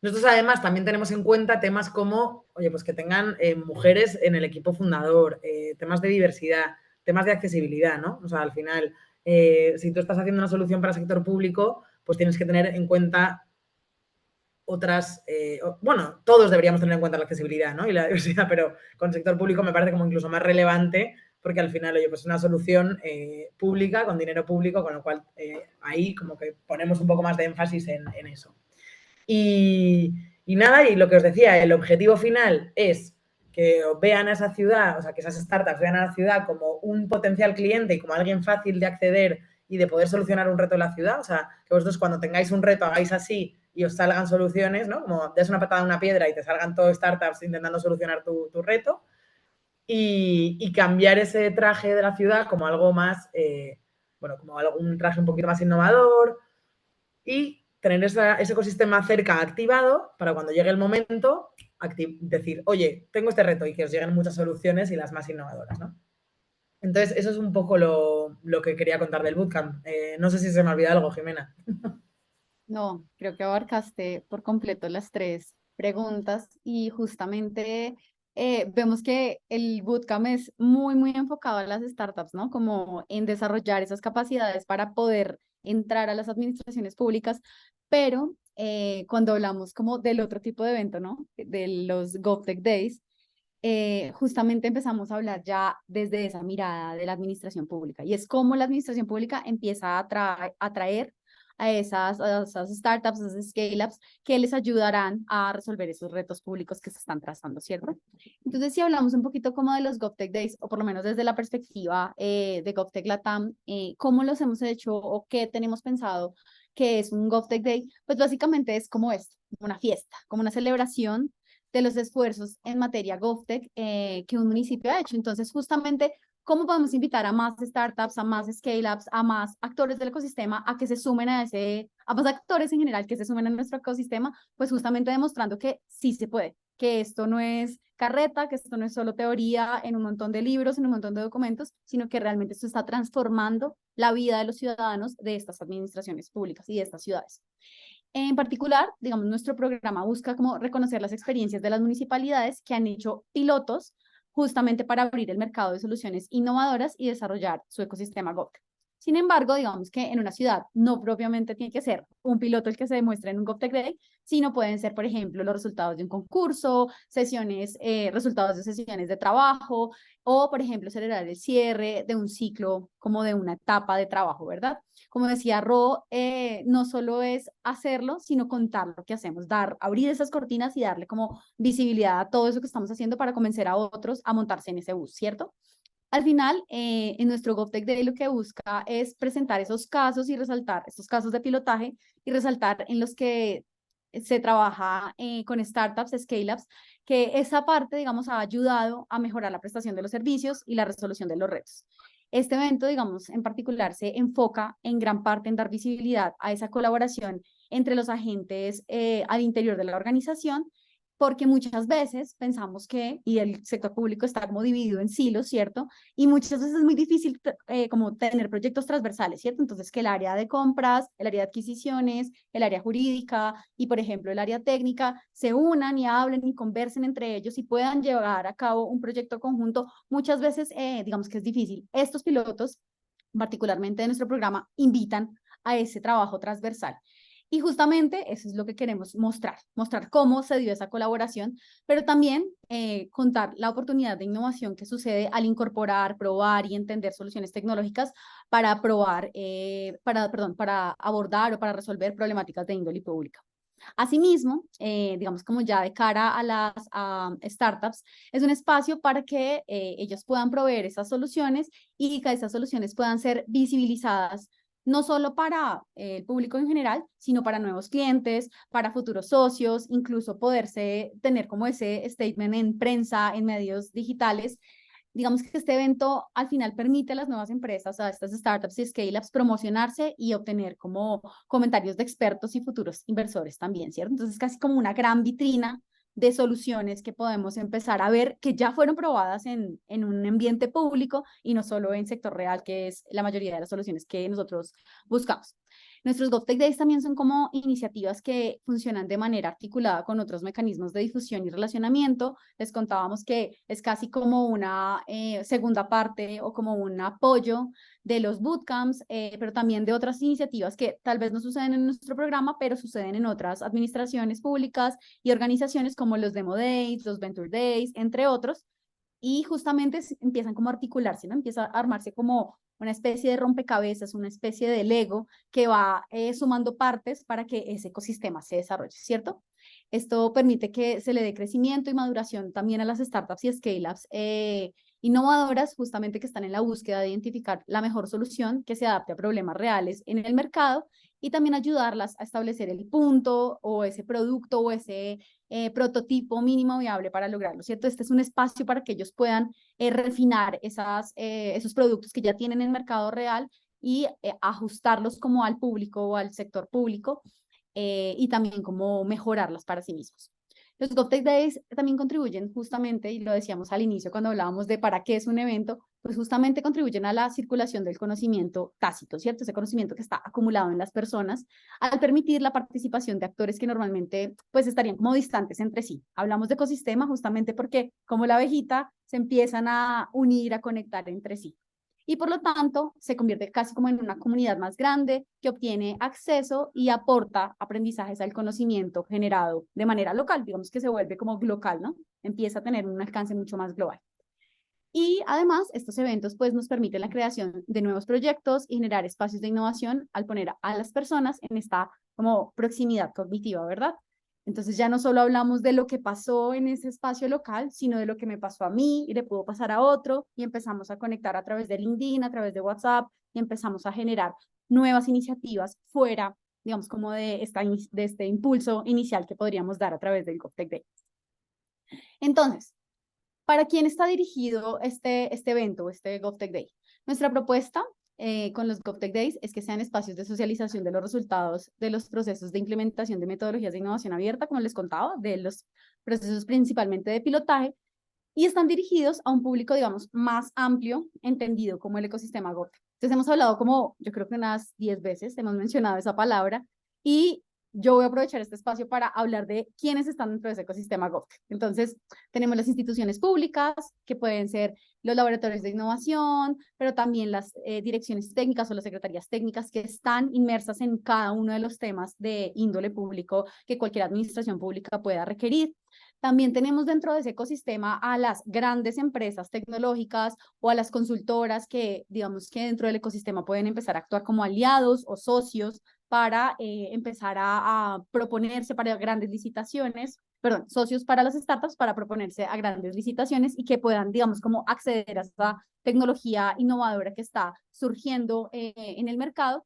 Nosotros además también tenemos en cuenta temas como, oye, pues que tengan mujeres en el equipo fundador, temas de diversidad, temas de accesibilidad, ¿no? O sea, al final, si tú estás haciendo una solución para el sector público, pues tienes que tener en cuenta otras, bueno, todos deberíamos tener en cuenta la accesibilidad, ¿no? Y la diversidad, pero con el sector público me parece como incluso más relevante porque al final, oye, pues es una solución pública, con dinero público, con lo cual ahí como que ponemos un poco más de énfasis en eso. Y nada, y lo que os decía, el objetivo final es que vean a esa ciudad, o sea, que esas startups vean a la ciudad como un potencial cliente y como alguien fácil de acceder y de poder solucionar un reto de la ciudad. O sea, que vosotros cuando tengáis un reto hagáis así y os salgan soluciones, ¿no? Como des una patada a una piedra y te salgan todos startups intentando solucionar tu reto. Y cambiar ese traje de la ciudad como algo más, bueno, como un traje un poquito más innovador y tener ese ecosistema cerca activado para cuando llegue el momento decir, oye, tengo este reto y que os lleguen muchas soluciones y las más innovadoras, ¿no? Entonces, eso es un poco lo que quería contar del bootcamp. No sé si se me olvida algo, Jimena. No, creo que abarcaste por completo las tres preguntas y justamente vemos que el bootcamp es muy, muy enfocado a las startups, ¿no? Como en desarrollar esas capacidades para poder entrar a las administraciones públicas, pero cuando hablamos como del otro tipo de evento, ¿no? De los GovTech Days, justamente empezamos a hablar ya desde esa mirada de la administración pública y es cómo la administración pública empieza a atraer a esas startups, a esas scale-ups que les ayudarán a resolver esos retos públicos que se están trazando, ¿cierto? Entonces, si hablamos un poquito como de los GovTech Days, o por lo menos desde la perspectiva de GovTech Latam, ¿cómo los hemos hecho o qué tenemos pensado que es un GovTech Day? Pues básicamente es como esto, una fiesta, como una celebración de los esfuerzos en materia GovTech que un municipio ha hecho. Entonces, justamente, ¿cómo podemos invitar a más startups, a más scale-ups, a más actores del ecosistema a que se sumen a más actores en general que se sumen a nuestro ecosistema? Pues justamente demostrando que sí se puede, que esto no es carreta, que esto no es solo teoría en un montón de libros, en un montón de documentos, sino que realmente esto está transformando la vida de los ciudadanos de estas administraciones públicas y de estas ciudades. En particular, digamos, nuestro programa busca como reconocer las experiencias de las municipalidades que han hecho pilotos justamente para abrir el mercado de soluciones innovadoras y desarrollar su ecosistema GovTech. Sin embargo, digamos que en una ciudad no propiamente tiene que ser un piloto el que se demuestre en un GovTech Day, sino pueden ser, por ejemplo, los resultados de un concurso, resultados de sesiones de trabajo, o, por ejemplo, celebrar el cierre de un ciclo, como de una etapa de trabajo, ¿verdad? Como decía Ro, no solo es hacerlo, sino contar lo que hacemos, abrir esas cortinas y darle como visibilidad a todo eso que estamos haciendo para convencer a otros a montarse en ese bus, ¿cierto? Al final, en nuestro GovTech Day lo que busca es presentar esos casos y resaltar estos casos de pilotaje y resaltar en los que se trabaja con startups, scale-ups, que esa parte, digamos, ha ayudado a mejorar la prestación de los servicios y la resolución de los retos. Este evento, digamos, en particular se enfoca en gran parte en dar visibilidad a esa colaboración entre los agentes al interior de la organización, porque muchas veces pensamos y el sector público está como dividido en silos, ¿cierto? Y muchas veces es muy difícil como tener proyectos transversales, ¿cierto? Entonces, que el área de compras, el área de adquisiciones, el área jurídica y, por ejemplo, el área técnica se unan y hablen y conversen entre ellos y puedan llevar a cabo un proyecto conjunto. Muchas veces, digamos que es difícil. Estos pilotos, particularmente de nuestro programa, invitan a ese trabajo transversal. Y justamente eso es lo que queremos mostrar cómo se dio esa colaboración, pero también contar la oportunidad de innovación que sucede al incorporar, probar y entender soluciones tecnológicas para para abordar o para resolver problemáticas de índole pública. Asimismo, digamos como ya de cara a las startups, es un espacio para que ellos puedan proveer esas soluciones y que esas soluciones puedan ser visibilizadas no solo para el público en general, sino para nuevos clientes, para futuros socios, incluso poderse tener como ese statement en prensa, en medios digitales. Digamos que este evento al final permite a las nuevas empresas, a estas startups y scale-ups promocionarse y obtener como comentarios de expertos y futuros inversores también, ¿cierto? Entonces es casi como una gran vitrina de soluciones que podemos empezar a ver que ya fueron probadas en un ambiente público y no solo en sector real, que es la mayoría de las soluciones que nosotros buscamos. Nuestros GovTech Days también son como iniciativas que funcionan de manera articulada con otros mecanismos de difusión y relacionamiento. Les contábamos que es casi como una segunda parte o como un apoyo de los bootcamps, pero también de otras iniciativas que tal vez no suceden en nuestro programa, pero suceden en otras administraciones públicas y organizaciones como los Demo Days, los Venture Days, entre otros. Y justamente empiezan como a articularse, ¿no? Empieza a armarse como una especie de rompecabezas, una especie de Lego que va sumando partes para que ese ecosistema se desarrolle, ¿cierto? Esto permite que se le dé crecimiento y maduración también a las startups y scale-ups innovadoras, justamente que están en la búsqueda de identificar la mejor solución que se adapte a problemas reales en el mercado y también ayudarlas a establecer el punto o ese producto o ese prototipo mínimo viable para lograrlo, ¿cierto? Este es un espacio para que ellos puedan refinar esos productos que ya tienen en el mercado real y ajustarlos como al público o al sector público y también como mejorarlas para sí mismos. Los GovTech Days también contribuyen justamente, y lo decíamos al inicio cuando hablábamos de para qué es un evento, pues justamente contribuyen a la circulación del conocimiento tácito, ¿cierto? Ese conocimiento que está acumulado en las personas al permitir la participación de actores que normalmente pues estarían como distantes entre sí. Hablamos de ecosistema justamente porque como la abejita se empiezan a unir, a conectar entre sí. Y por lo tanto se convierte casi como en una comunidad más grande que obtiene acceso y aporta aprendizajes al conocimiento generado de manera local, digamos que se vuelve como local, ¿no? Empieza a tener un alcance mucho más global. Y además, estos eventos pues nos permiten la creación de nuevos proyectos y generar espacios de innovación al poner a las personas en esta como proximidad cognitiva, ¿verdad? Entonces ya no solo hablamos de lo que pasó en ese espacio local, sino de lo que me pasó a mí y le pudo pasar a otro y empezamos a conectar a través de LinkedIn, a través de WhatsApp y empezamos a generar nuevas iniciativas fuera, digamos, como de este impulso inicial que podríamos dar a través del GovTech Day. Entonces, ¿para quién está dirigido este evento, este GovTech Day? Nuestra propuesta con los GovTech Days es que sean espacios de socialización de los resultados de los procesos de implementación de metodologías de innovación abierta, como les contaba, de los procesos principalmente de pilotaje, y están dirigidos a un público, digamos, más amplio, entendido como el ecosistema GovTech. Entonces hemos hablado como, yo creo que unas 10 veces, hemos mencionado esa palabra, y yo voy a aprovechar este espacio para hablar de quiénes están dentro de ese ecosistema GovTech. Entonces, tenemos las instituciones públicas, que pueden ser los laboratorios de innovación, pero también las direcciones técnicas o las secretarías técnicas que están inmersas en cada uno de los temas de índole público que cualquier administración pública pueda requerir. También tenemos dentro de ese ecosistema a las grandes empresas tecnológicas o a las consultoras que, digamos que dentro del ecosistema pueden empezar a actuar como aliados o socios para empezar a proponerse para grandes licitaciones, perdón, socios para las startups para proponerse a grandes licitaciones y que puedan, digamos, como acceder a esta tecnología innovadora que está surgiendo en el mercado,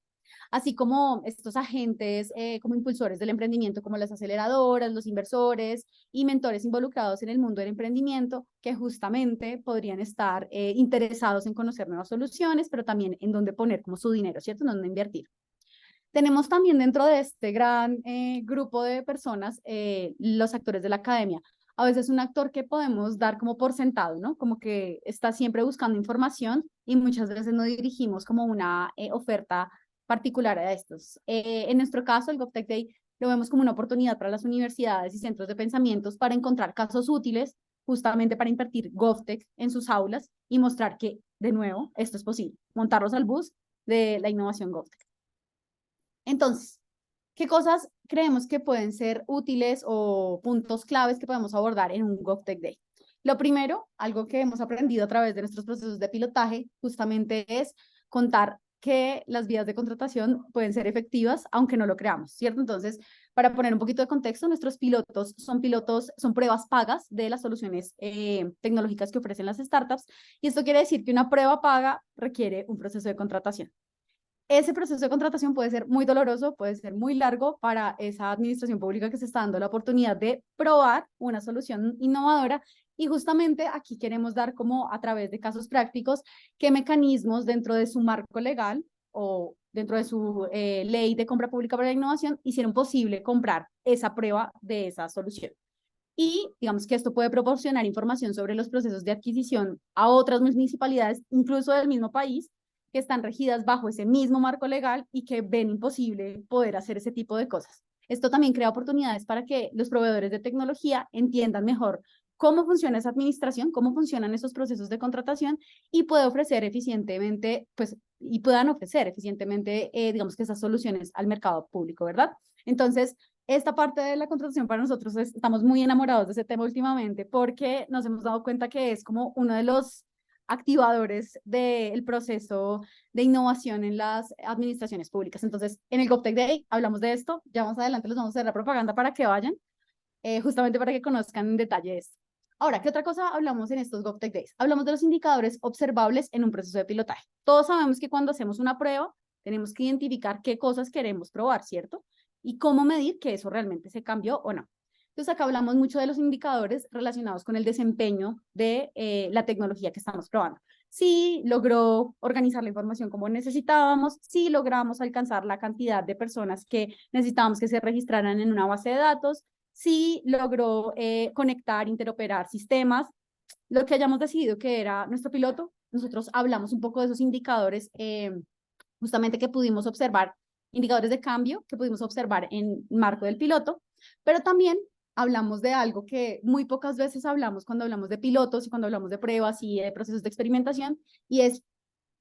así como estos agentes como impulsores del emprendimiento, como las aceleradoras, los inversores y mentores involucrados en el mundo del emprendimiento, que justamente podrían estar interesados en conocer nuevas soluciones, pero también en dónde poner como su dinero, ¿cierto? En dónde invertir. Tenemos también dentro de este gran grupo de personas los actores de la academia. A veces un actor que podemos dar como por sentado, ¿no? Como que está siempre buscando información y muchas veces no dirigimos como una oferta particular a estos. En nuestro caso, el GovTech Day lo vemos como una oportunidad para las universidades y centros de pensamientos para encontrar casos útiles justamente para invertir GovTech en sus aulas y mostrar que, de nuevo, esto es posible, montarlos al bus de la innovación GovTech. Entonces, ¿qué cosas creemos que pueden ser útiles o puntos claves que podemos abordar en un GovTech Day? Lo primero, algo que hemos aprendido a través de nuestros procesos de pilotaje, justamente es contar que las vías de contratación pueden ser efectivas, aunque no lo creamos, ¿cierto? Entonces, para poner un poquito de contexto, nuestros pilotos, son pruebas pagas de las soluciones tecnológicas que ofrecen las startups, y esto quiere decir que una prueba paga requiere un proceso de contratación. Ese proceso de contratación puede ser muy doloroso, puede ser muy largo para esa administración pública que se está dando la oportunidad de probar una solución innovadora. Y justamente aquí queremos dar como a través de casos prácticos qué mecanismos dentro de su marco legal o dentro de su ley de compra pública para la innovación hicieron posible comprar esa prueba de esa solución. Y digamos que esto puede proporcionar información sobre los procesos de adquisición a otras municipalidades, incluso del mismo país, que están regidas bajo ese mismo marco legal y que ven imposible poder hacer ese tipo de cosas. Esto también crea oportunidades para que los proveedores de tecnología entiendan mejor cómo funciona esa administración, cómo funcionan esos procesos de contratación y puedan ofrecer eficientemente, digamos que esas soluciones al mercado público, ¿verdad? Entonces, esta parte de la contratación para nosotros estamos muy enamorados de ese tema últimamente porque nos hemos dado cuenta que es como uno de los activadores del proceso de innovación en las administraciones públicas. Entonces, en el GovTech Day hablamos de esto, ya más adelante les vamos a hacer la propaganda para que vayan, justamente para que conozcan en detalle esto. Ahora, ¿qué otra cosa hablamos en estos GovTech Days? Hablamos de los indicadores observables en un proceso de pilotaje. Todos sabemos que cuando hacemos una prueba, tenemos que identificar qué cosas queremos probar, ¿cierto? Y cómo medir que eso realmente se cambió o no. Entonces, acá hablamos mucho de los indicadores relacionados con el desempeño de la tecnología que estamos probando. Si logró organizar la información como necesitábamos, si logramos alcanzar la cantidad de personas que necesitábamos que se registraran en una base de datos, si logró conectar, interoperar sistemas, lo que hayamos decidido que era nuestro piloto. Nosotros hablamos un poco de esos indicadores justamente que pudimos observar, indicadores de cambio que pudimos observar en marco del piloto, pero también hablamos de algo que muy pocas veces hablamos cuando hablamos de pilotos y cuando hablamos de pruebas y de procesos de experimentación, y es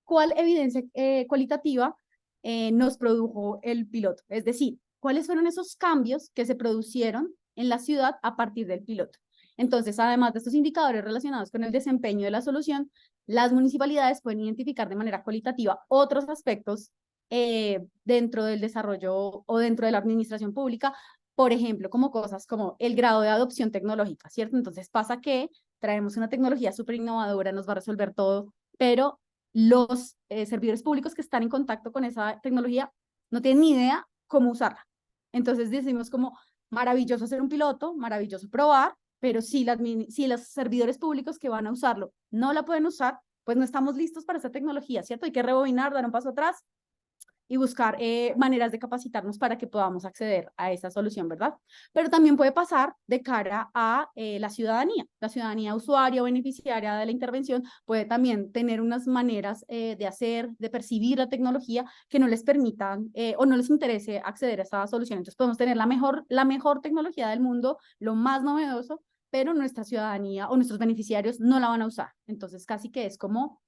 cuál evidencia cualitativa nos produjo el piloto. Es decir, cuáles fueron esos cambios que se produjeron en la ciudad a partir del piloto. Entonces, además de estos indicadores relacionados con el desempeño de la solución, las municipalidades pueden identificar de manera cualitativa otros aspectos dentro del desarrollo o dentro de la administración pública, por ejemplo, como cosas como el grado de adopción tecnológica, ¿cierto? Entonces pasa que traemos una tecnología súper innovadora, nos va a resolver todo, pero los servidores públicos que están en contacto con esa tecnología no tienen ni idea cómo usarla. Entonces decimos como maravilloso hacer un piloto, maravilloso probar, pero si los servidores públicos que van a usarlo no la pueden usar, pues no estamos listos para esa tecnología, ¿cierto? Hay que rebobinar, dar un paso atrás y buscar maneras de capacitarnos para que podamos acceder a esa solución, ¿verdad? Pero también puede pasar de cara a la ciudadanía usuaria o beneficiaria de la intervención puede también tener unas maneras de hacer, de percibir la tecnología que no les permitan o no les interese acceder a esa solución. Entonces podemos tener la mejor tecnología del mundo, lo más novedoso, pero nuestra ciudadanía o nuestros beneficiarios no la van a usar. Entonces casi que es como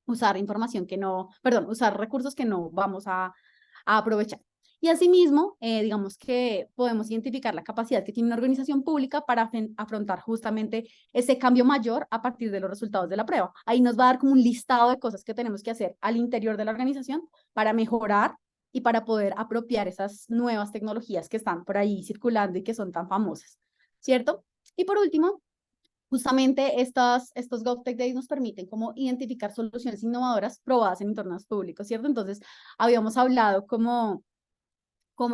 usar información que no, perdón, usar recursos que no vamos a aprovechar. Y asimismo, digamos que podemos identificar la capacidad que tiene una organización pública para afrontar justamente ese cambio mayor a partir de los resultados de la prueba. Ahí nos va a dar como un listado de cosas que tenemos que hacer al interior de la organización para mejorar y para poder apropiar esas nuevas tecnologías que están por ahí circulando y que son tan famosas, ¿cierto? Y por último, justamente estos GovTech Days nos permiten como identificar soluciones innovadoras probadas en entornos públicos, ¿cierto? Entonces, habíamos hablado como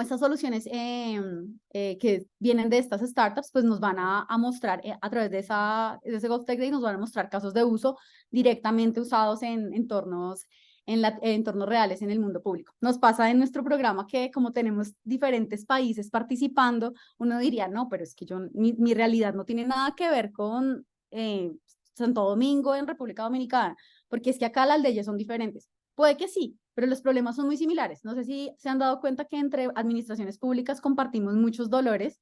estas soluciones que vienen de estas startups, pues nos van a mostrar a través de ese GovTech Day, nos van a mostrar casos de uso directamente usados en entornos entornos reales en el mundo público. Nos pasa en nuestro programa que como tenemos diferentes países participando, uno diría, no, pero es que mi realidad no tiene nada que ver con Santo Domingo en República Dominicana, porque es que acá las leyes son diferentes. Puede que sí, pero los problemas son muy similares. No sé si se han dado cuenta que entre administraciones públicas compartimos muchos dolores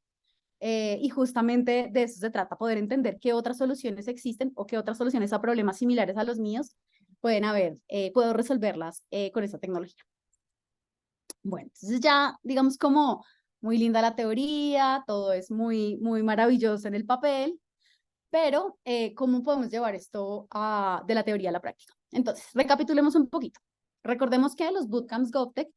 y justamente de eso se trata, poder entender qué otras soluciones existen o qué otras soluciones a problemas similares a los míos pueden haber, puedo resolverlas con esta tecnología. Bueno, entonces ya digamos como muy linda la teoría, todo es muy maravilloso en el papel, pero ¿cómo podemos llevar esto de la teoría a la práctica? Entonces, recapitulemos un poquito. Recordemos que los bootcamps GovTech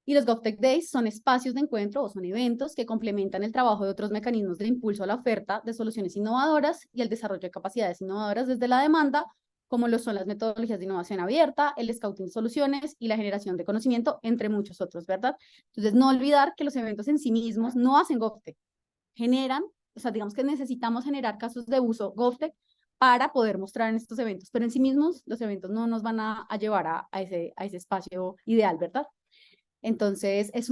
y los GovTech Days son espacios de encuentro o son eventos que complementan el trabajo de otros mecanismos de impulso a la oferta de soluciones innovadoras y el desarrollo de capacidades innovadoras desde la demanda, como lo son las metodologías de innovación abierta, el scouting de soluciones y la generación de conocimiento, entre muchos otros, ¿verdad? Entonces, no olvidar que los eventos en sí mismos no hacen GovTech, generan, o sea, digamos que necesitamos generar casos de uso GovTech para poder mostrar en estos eventos, pero en sí mismos los eventos no nos van a llevar a ese espacio ideal, ¿verdad? Entonces, es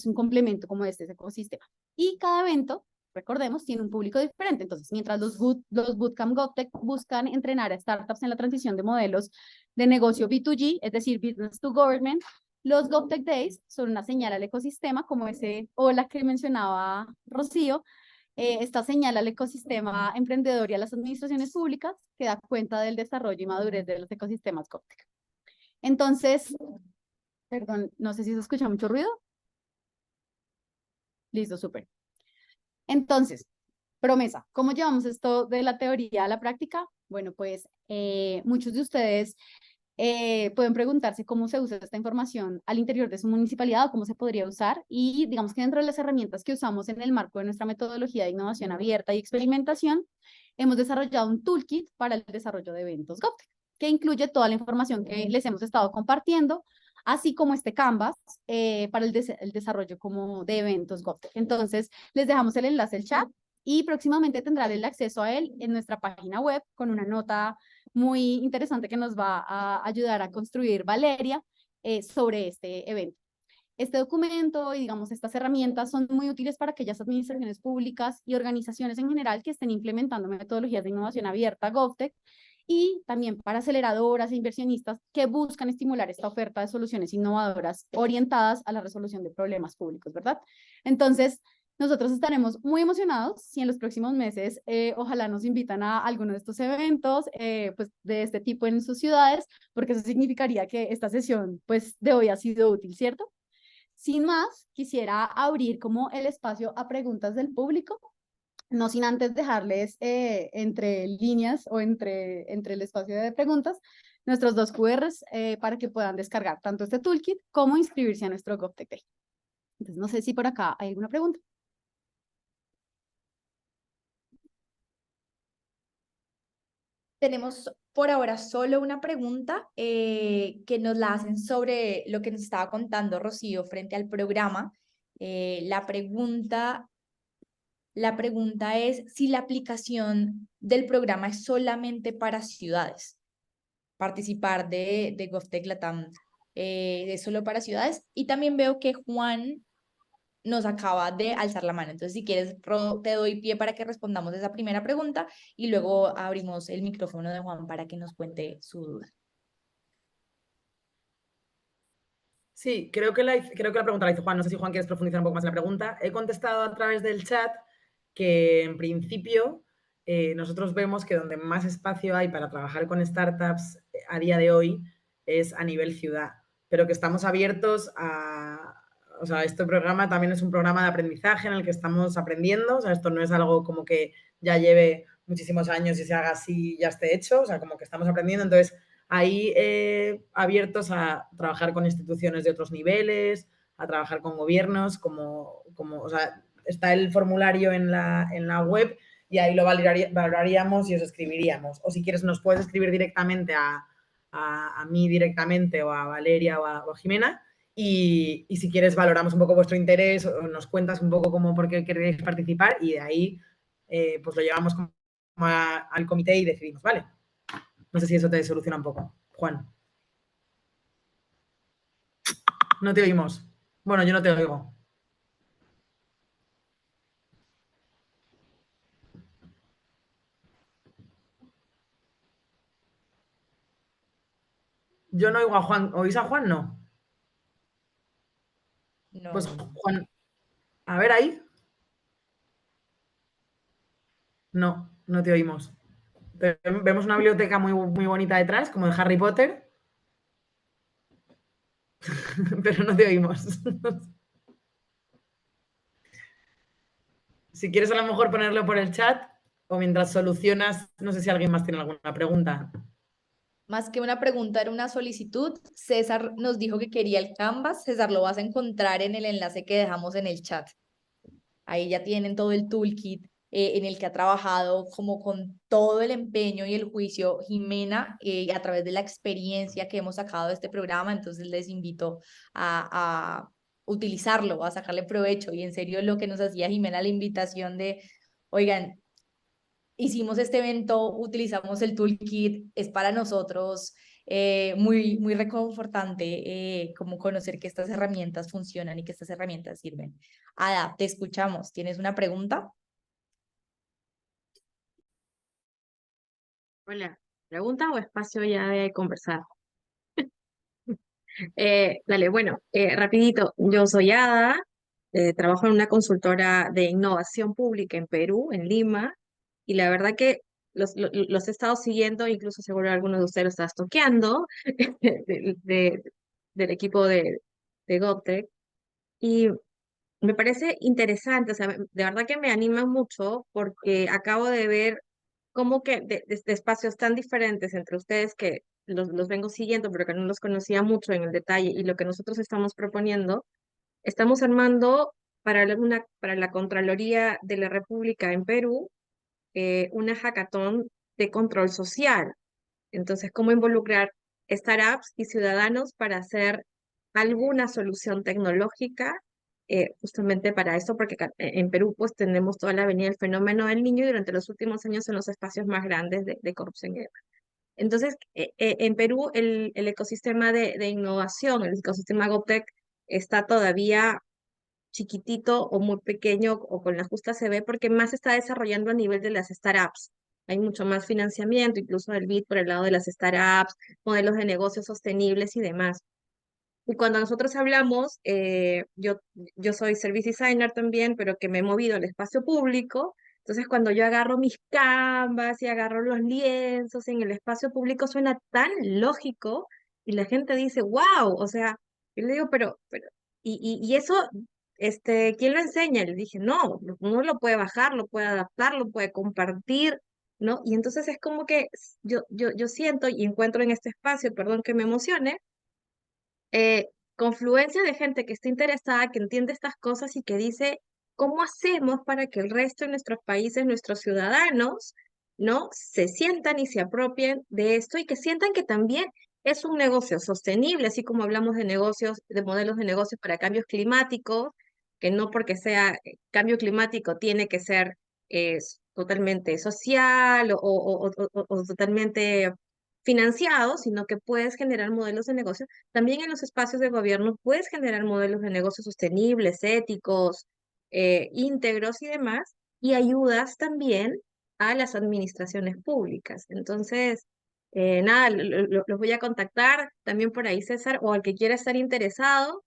un complemento como de este ecosistema. Y cada evento recordemos, tiene un público diferente. Entonces, mientras los Bootcamp GovTech buscan entrenar a startups en la transición de modelos de negocio B2G, es decir, Business to Government, los GovTech Days son una señal al ecosistema, como ese hola que mencionaba Rocío, esta señal al ecosistema emprendedor y a las administraciones públicas que da cuenta del desarrollo y madurez de los ecosistemas GovTech. Entonces, perdón, no sé si se escucha mucho ruido. Listo, súper. Entonces, promesa, ¿cómo llevamos esto de la teoría a la práctica? Bueno, pues muchos de ustedes pueden preguntarse cómo se usa esta información al interior de su municipalidad o cómo se podría usar. Y digamos que dentro de las herramientas que usamos en el marco de nuestra metodología de innovación abierta y experimentación, hemos desarrollado un toolkit para el desarrollo de eventos GovTech, que incluye toda la información que les hemos estado compartiendo, así como este Canvas para el desarrollo como de eventos GovTech. Entonces, les dejamos el enlace al chat y próximamente tendrán el acceso a él en nuestra página web con una nota muy interesante que nos va a ayudar a construir Valeria sobre este evento. Este documento y, digamos, estas herramientas son muy útiles para aquellas administraciones públicas y organizaciones en general que estén implementando metodologías de innovación abierta, GovTech, y también para aceleradoras e inversionistas que buscan estimular esta oferta de soluciones innovadoras orientadas a la resolución de problemas públicos, ¿verdad? Entonces, nosotros estaremos muy emocionados si en los próximos meses ojalá nos invitan a alguno de estos eventos pues de este tipo en sus ciudades, porque eso significaría que esta sesión pues de hoy ha sido útil, ¿cierto? Sin más, quisiera abrir como el espacio a preguntas del público, no sin antes dejarles entre líneas o entre el espacio de preguntas nuestros dos QRs para que puedan descargar tanto este toolkit como inscribirse a nuestro GovTech Day. Entonces, no sé si por acá hay alguna pregunta. Tenemos por ahora solo una pregunta que nos la hacen sobre lo que nos estaba contando Rocío frente al programa. La pregunta es si la aplicación del programa es solamente para ciudades. Participar de GovTech Latam es solo para ciudades. Y también veo que Juan nos acaba de alzar la mano. Entonces, si quieres, te doy pie para que respondamos esa primera pregunta y luego abrimos el micrófono de Juan para que nos cuente su duda. Sí, creo que la pregunta la hizo Juan. No sé si Juan quieres profundizar un poco más en la pregunta. He contestado a través del chat que en principio nosotros vemos que donde más espacio hay para trabajar con startups a día de hoy es a nivel ciudad, pero que estamos abiertos a... O sea, este programa también es un programa de aprendizaje en el que estamos aprendiendo. O sea, esto no es algo como que ya lleve muchísimos años y se haga así y ya esté hecho. O sea, como que estamos aprendiendo. Entonces, ahí abiertos a trabajar con instituciones de otros niveles, a trabajar con gobiernos, o sea, está el formulario en la web y ahí lo valoraríamos y os escribiríamos. O si quieres nos puedes escribir directamente a mí directamente o a Valeria o a Jimena y si quieres valoramos un poco vuestro interés o nos cuentas un poco cómo por qué queréis participar y de ahí pues lo llevamos como al comité y decidimos, ¿vale? No sé si eso te soluciona un poco. Juan. No te oímos. Bueno, yo no te oigo. Yo no oigo a Juan. ¿Oís a Juan? No. Pues No. Juan, a ver ahí. No, no te oímos. Vemos una biblioteca muy, muy bonita detrás, como de Harry Potter, pero no te oímos. Si quieres a lo mejor ponerlo por el chat o mientras solucionas, no sé si alguien más tiene alguna pregunta. Más que una pregunta, era una solicitud. César nos dijo que quería el Canvas. César, lo vas a encontrar en el enlace que dejamos en el chat. Ahí ya tienen todo el toolkit en el que ha trabajado como con todo el empeño y el juicio Jimena a través de la experiencia que hemos sacado de este programa. Entonces les invito a utilizarlo, a sacarle provecho. Y en serio lo que nos hacía Jimena la invitación de, oigan, hicimos este evento, utilizamos el toolkit, es para nosotros muy, muy reconfortante como conocer que estas herramientas funcionan y que estas herramientas sirven. Ada, te escuchamos. ¿Tienes una pregunta? Hola, ¿pregunta o espacio ya de conversar? Dale, bueno, rapidito, yo soy Ada, trabajo en una consultora de innovación pública en Perú, en Lima, y la verdad que los he estado siguiendo, incluso seguro algunos de ustedes lo están toqueando, del equipo de GovTech, y me parece interesante, o sea, de verdad que me anima mucho porque acabo de ver cómo que de espacios tan diferentes entre ustedes que los vengo siguiendo, pero que no los conocía mucho en el detalle, y lo que nosotros estamos proponiendo, estamos armando para la Contraloría de la República en Perú, una hackathon de control social. Entonces, cómo involucrar startups y ciudadanos para hacer alguna solución tecnológica, justamente para eso, porque en Perú pues tenemos toda la avenida del fenómeno del niño, y durante los últimos años son los espacios más grandes de corrupción y demás. Entonces, en Perú el ecosistema de innovación, el ecosistema GovTech, está todavía chiquitito o muy pequeño o con la justa se ve, porque más se está desarrollando a nivel de las startups. Hay mucho más financiamiento, incluso del BID por el lado de las startups, modelos de negocios sostenibles y demás. Y cuando nosotros hablamos, yo soy service designer también, pero que me he movido al espacio público. Entonces, cuando yo agarro mis canvas y agarro los lienzos en el espacio público, suena tan lógico y la gente dice, wow, o sea, yo le digo, y eso, ¿quién lo enseña? Y le dije, no, uno lo puede bajar, lo puede adaptar, lo puede compartir, ¿no? Y entonces es como que yo siento y encuentro en este espacio, perdón que me emocione, confluencia de gente que está interesada, que entiende estas cosas y que dice, ¿cómo hacemos para que el resto de nuestros países, nuestros ciudadanos, ¿no? Se sientan y se apropien de esto y que sientan que también es un negocio sostenible, así como hablamos de negocios, de modelos de negocios para cambios climáticos, que no porque sea cambio climático tiene que ser totalmente social o totalmente financiado, sino que puedes generar modelos de negocio. También en los espacios de gobierno puedes generar modelos de negocio sostenibles, éticos, íntegros y demás, y ayudas también a las administraciones públicas. Entonces, nada, los voy a contactar también por ahí, César, o al que quiera estar interesado.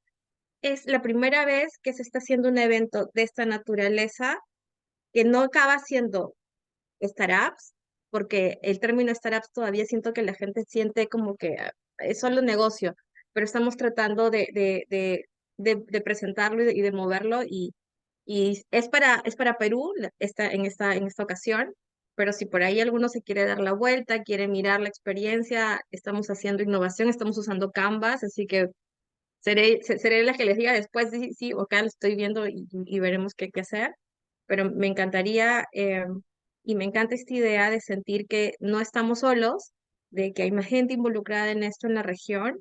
Es la primera vez que se está haciendo un evento de esta naturaleza, que no acaba siendo startups, porque el término startups todavía siento que la gente siente como que es solo negocio, pero estamos tratando de presentarlo y de moverlo, y es para Perú en esta ocasión, pero si por ahí alguno se quiere dar la vuelta, quiere mirar la experiencia, estamos haciendo innovación, estamos usando Canvas, así que seré la que les diga después, sí, sí, acá lo estoy viendo y veremos qué hacer, pero me encantaría, y me encanta esta idea de sentir que no estamos solos, de que hay más gente involucrada en esto en la región,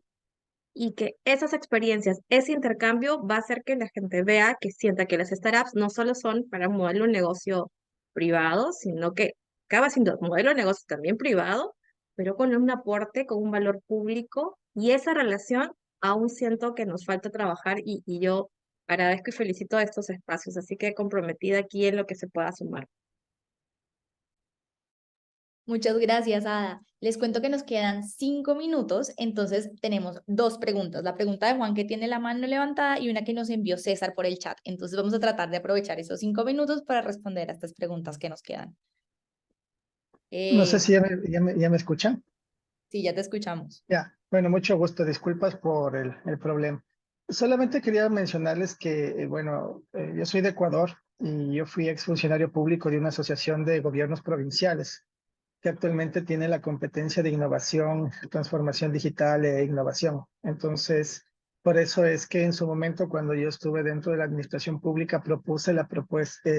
y que esas experiencias, ese intercambio va a hacer que la gente vea, que sienta que las startups no solo son para un modelo de negocio privado, sino que acaba siendo un modelo de negocio también privado, pero con un aporte, con un valor público, y esa relación aún siento que nos falta trabajar, y yo agradezco y felicito a estos espacios, así que comprometida aquí en lo que se pueda sumar. Muchas gracias, Ada. Les cuento que nos quedan 5 minutos, entonces tenemos 2 preguntas. La pregunta de Juan, que tiene la mano levantada, y una que nos envió César por el chat. Entonces vamos a tratar de aprovechar esos 5 minutos para responder a estas preguntas que nos quedan. No sé si Juan, ya me escuchan. sí, ya te escuchamos. Ya, bueno, mucho gusto. Disculpas por el problema. Solamente quería mencionarles que, yo soy de Ecuador y yo fui exfuncionario público de una asociación de gobiernos provinciales que actualmente tiene la competencia de innovación, transformación digital e innovación. Entonces, por eso es que en su momento, cuando yo estuve dentro de la administración pública, propuse la propuesta,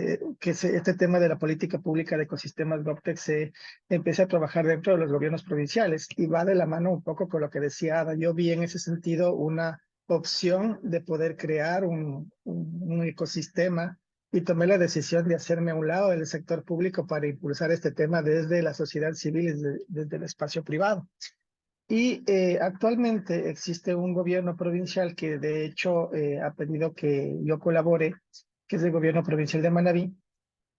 este tema de la política pública de ecosistemas GovTech se empiece a trabajar dentro de los gobiernos provinciales, y va de la mano un poco con lo que decía Ada. Yo vi en ese sentido una opción de poder crear un ecosistema, y tomé la decisión de hacerme a un lado del sector público para impulsar este tema desde la sociedad civil, desde el espacio privado. Y actualmente existe un gobierno provincial que de hecho ha pedido que yo colabore, que es el gobierno provincial de Manabí,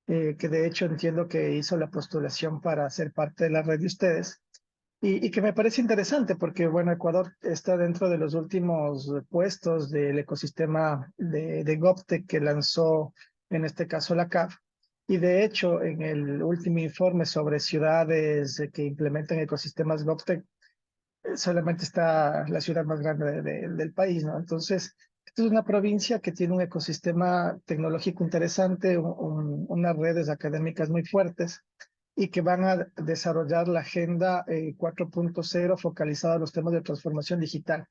que de hecho entiendo que hizo la postulación para ser parte de la red de ustedes. Y que me parece interesante porque, bueno, Ecuador está dentro de los últimos puestos del ecosistema de GovTech que lanzó, en este caso, la CAF. Y de hecho, en el último informe sobre ciudades que implementan ecosistemas GovTech, solamente está la ciudad más grande del país, ¿no? Entonces, esta es una provincia que tiene un ecosistema tecnológico interesante, unas redes académicas muy fuertes y que van a desarrollar la agenda 4.0 focalizada a los temas de transformación digital.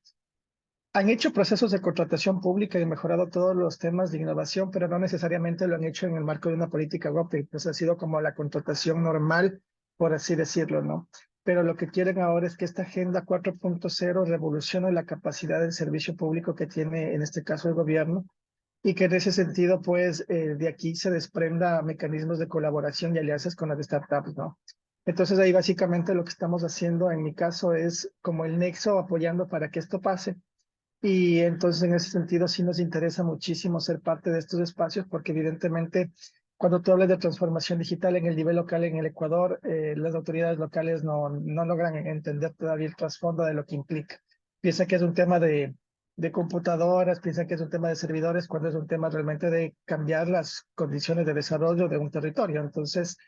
Han hecho procesos de contratación pública y mejorado todos los temas de innovación, pero no necesariamente lo han hecho en el marco de una política GovTech, pues ha sido como la contratación normal, por así decirlo, ¿no? Pero lo que quieren ahora es que esta agenda 4.0 revolucione la capacidad del servicio público que tiene, en este caso, el gobierno, y que en ese sentido, pues, de aquí se desprenda mecanismos de colaboración y alianzas con las startups, ¿no? Entonces ahí básicamente lo que estamos haciendo en mi caso es como el nexo apoyando para que esto pase. Y entonces en ese sentido sí nos interesa muchísimo ser parte de estos espacios porque evidentemente cuando tú hablas de transformación digital en el nivel local en el Ecuador, las autoridades locales no logran entender todavía el trasfondo de lo que implica. Piensa que es un tema de computadoras, piensa que es un tema de servidores, cuando es un tema realmente de cambiar las condiciones de desarrollo de un territorio. Entonces,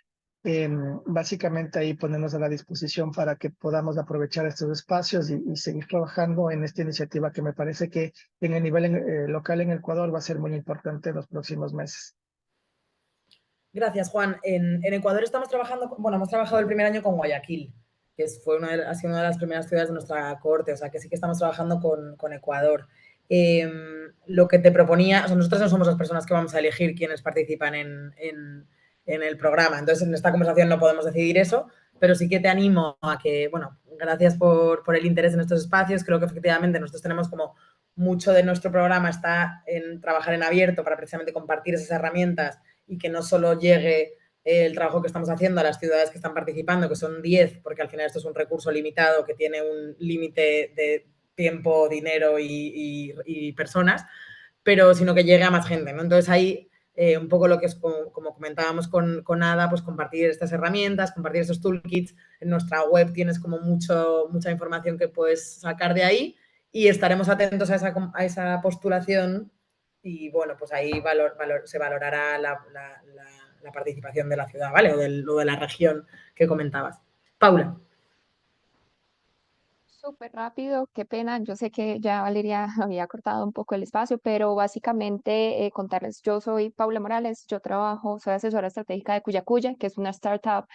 básicamente ahí ponernos a la disposición para que podamos aprovechar estos espacios y seguir trabajando en esta iniciativa que me parece que en el nivel local en Ecuador va a ser muy importante en los próximos meses. Gracias, Juan. En Ecuador estamos trabajando, bueno, hemos trabajado el primer año con Guayaquil, que ha sido una de las primeras ciudades de nuestra cohorte, o sea que sí que estamos trabajando con Ecuador. Lo que te proponía, o sea, nosotros no somos las personas que vamos a elegir quienes participan en el programa, entonces en esta conversación no podemos decidir eso, pero sí que te animo a que, bueno, gracias por el interés en estos espacios, creo que efectivamente nosotros tenemos como mucho de nuestro programa está en trabajar en abierto para precisamente compartir esas herramientas y que no solo llegue el trabajo que estamos haciendo a las ciudades que están participando, que son 10, porque al final esto es un recurso limitado que tiene un límite de tiempo, dinero y personas, pero sino que llegue a más gente, ¿no? Entonces ahí un poco lo que es como comentábamos con Ada, pues compartir estas herramientas, compartir estos toolkits. En nuestra web tienes como mucha información que puedes sacar de ahí y estaremos atentos a esa postulación y bueno, pues ahí se valorará la participación de la ciudad, ¿vale? O de la región que comentabas. Paula. Súper rápido, qué pena. Yo sé que ya Valeria había cortado un poco el espacio, pero básicamente contarles, yo soy Paula Morales, soy asesora estratégica de Cuya Cuya, que es una startup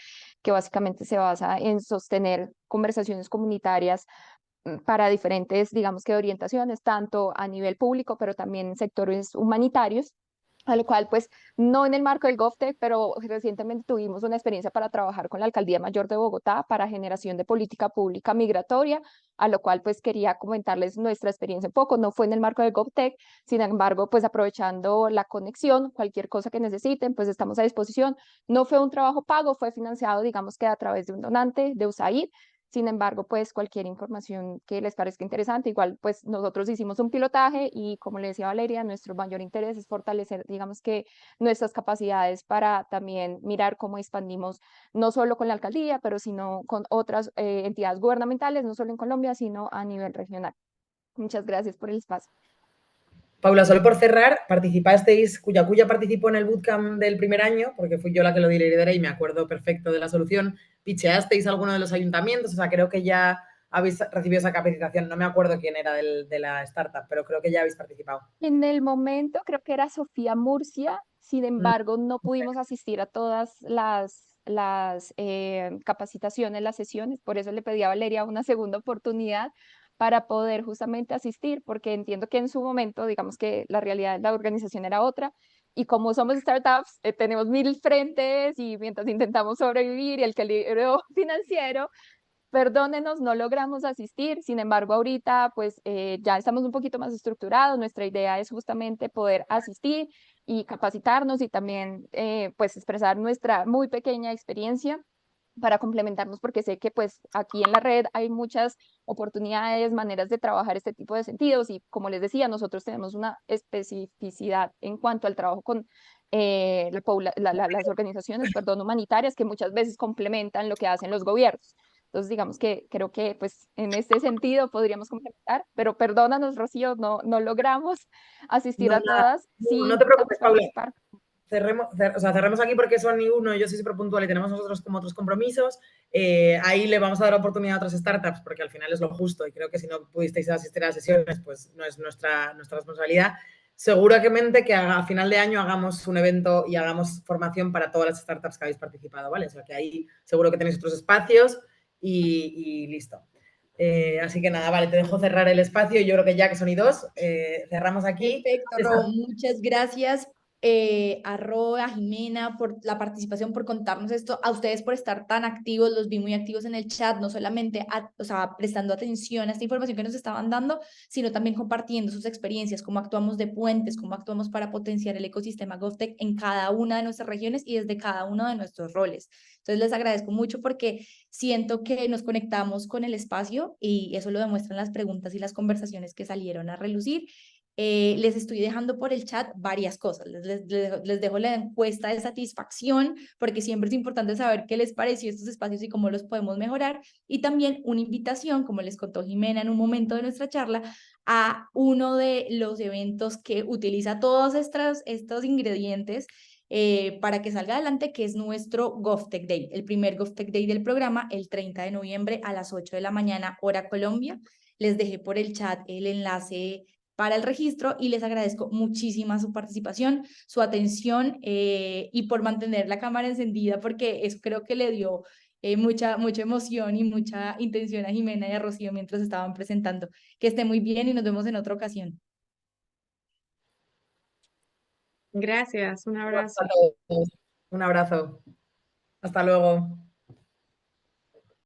que básicamente se basa en sostener conversaciones comunitarias para diferentes, digamos que orientaciones, tanto a nivel público, pero también en sectores humanitarios. A lo cual, pues, no en el marco del GovTech, pero recientemente tuvimos una experiencia para trabajar con la Alcaldía Mayor de Bogotá para generación de política pública migratoria, a lo cual, pues, quería comentarles nuestra experiencia un poco. No fue en el marco del GovTech, sin embargo, pues, aprovechando la conexión, cualquier cosa que necesiten, pues, estamos a disposición. No fue un trabajo pago, fue financiado, digamos que a través de un donante de USAID. Sin embargo, pues cualquier información que les parezca interesante, igual pues nosotros hicimos un pilotaje y como le decía Valeria, nuestro mayor interés es fortalecer, digamos que nuestras capacidades para también mirar cómo expandimos no solo con la alcaldía, pero sino con otras entidades gubernamentales, no solo en Colombia, sino a nivel regional. Muchas gracias por el espacio. Paula, solo por cerrar, Cuya Cuya participó en el bootcamp del primer año, porque fui yo la que lo lideré y me acuerdo perfecto de la solución. Picheasteis a alguno de los ayuntamientos, o sea, creo que ya habéis recibido esa capacitación. No me acuerdo quién era de la startup, pero creo que ya habéis participado. En el momento creo que era Sofía Murcia, sin embargo no pudimos asistir a todas las capacitaciones, las sesiones, por eso le pedí a Valeria una segunda oportunidad para poder justamente asistir, porque entiendo que en su momento, digamos que la realidad de la organización era otra, y como somos startups, tenemos mil frentes y mientras intentamos sobrevivir y el equilibrio financiero, perdónenos, no logramos asistir, sin embargo, ahorita pues ya estamos un poquito más estructurados, nuestra idea es justamente poder asistir y capacitarnos y también pues expresar nuestra muy pequeña experiencia para complementarnos, porque sé que pues aquí en la red hay muchas oportunidades, maneras de trabajar este tipo de sentidos y como les decía, nosotros tenemos una especificidad en cuanto al trabajo con las organizaciones, perdón, humanitarias que muchas veces complementan lo que hacen los gobiernos. Entonces, digamos que creo que pues en este sentido podríamos complementar, pero perdónanos, Rocío, no logramos asistir No, a nada, todas. Sí no te preocupes, intentamos Paula. participar. Cerremos aquí porque son ni uno, yo sí soy puntual y tenemos nosotros como otros compromisos. Ahí le vamos a dar oportunidad a otras startups porque al final es lo justo y creo que si no pudisteis asistir a las sesiones, pues no es nuestra responsabilidad. Seguramente que a final de año hagamos un evento y hagamos formación para todas las startups que habéis participado, ¿vale? O sea que ahí seguro que tenéis otros espacios y listo. Así que nada, vale, te dejo cerrar el espacio. Yo creo que ya que son y dos, cerramos aquí. Perfecto, Ro, muchas gracias a Ro, a Jimena por la participación, por contarnos esto, a ustedes por estar tan activos, los vi muy activos en el chat, no solamente o sea, prestando atención a esta información que nos estaban dando, sino también compartiendo sus experiencias, cómo actuamos de puentes, cómo actuamos para potenciar el ecosistema GovTech en cada una de nuestras regiones y desde cada uno de nuestros roles. Entonces les agradezco mucho porque siento que nos conectamos con el espacio y eso lo demuestran las preguntas y las conversaciones que salieron a relucir. Les estoy dejando por el chat varias cosas. Les dejo la encuesta de satisfacción, porque siempre es importante saber qué les pareció estos espacios y cómo los podemos mejorar. Y también una invitación, como les contó Jimena en un momento de nuestra charla, a uno de los eventos que utiliza todos estos ingredientes para que salga adelante, que es nuestro GovTech Day, el primer GovTech Day del programa, el 30 de noviembre a las 8 de la mañana, hora Colombia. Les dejé por el chat el enlace para el registro y les agradezco muchísima su participación, su atención y por mantener la cámara encendida porque eso creo que le dio mucha emoción y mucha intención a Jimena y a Rocío mientras estaban presentando. Que esté muy bien y nos vemos en otra ocasión. Gracias, un Un abrazo abrazo. a todos. Un abrazo. Hasta luego.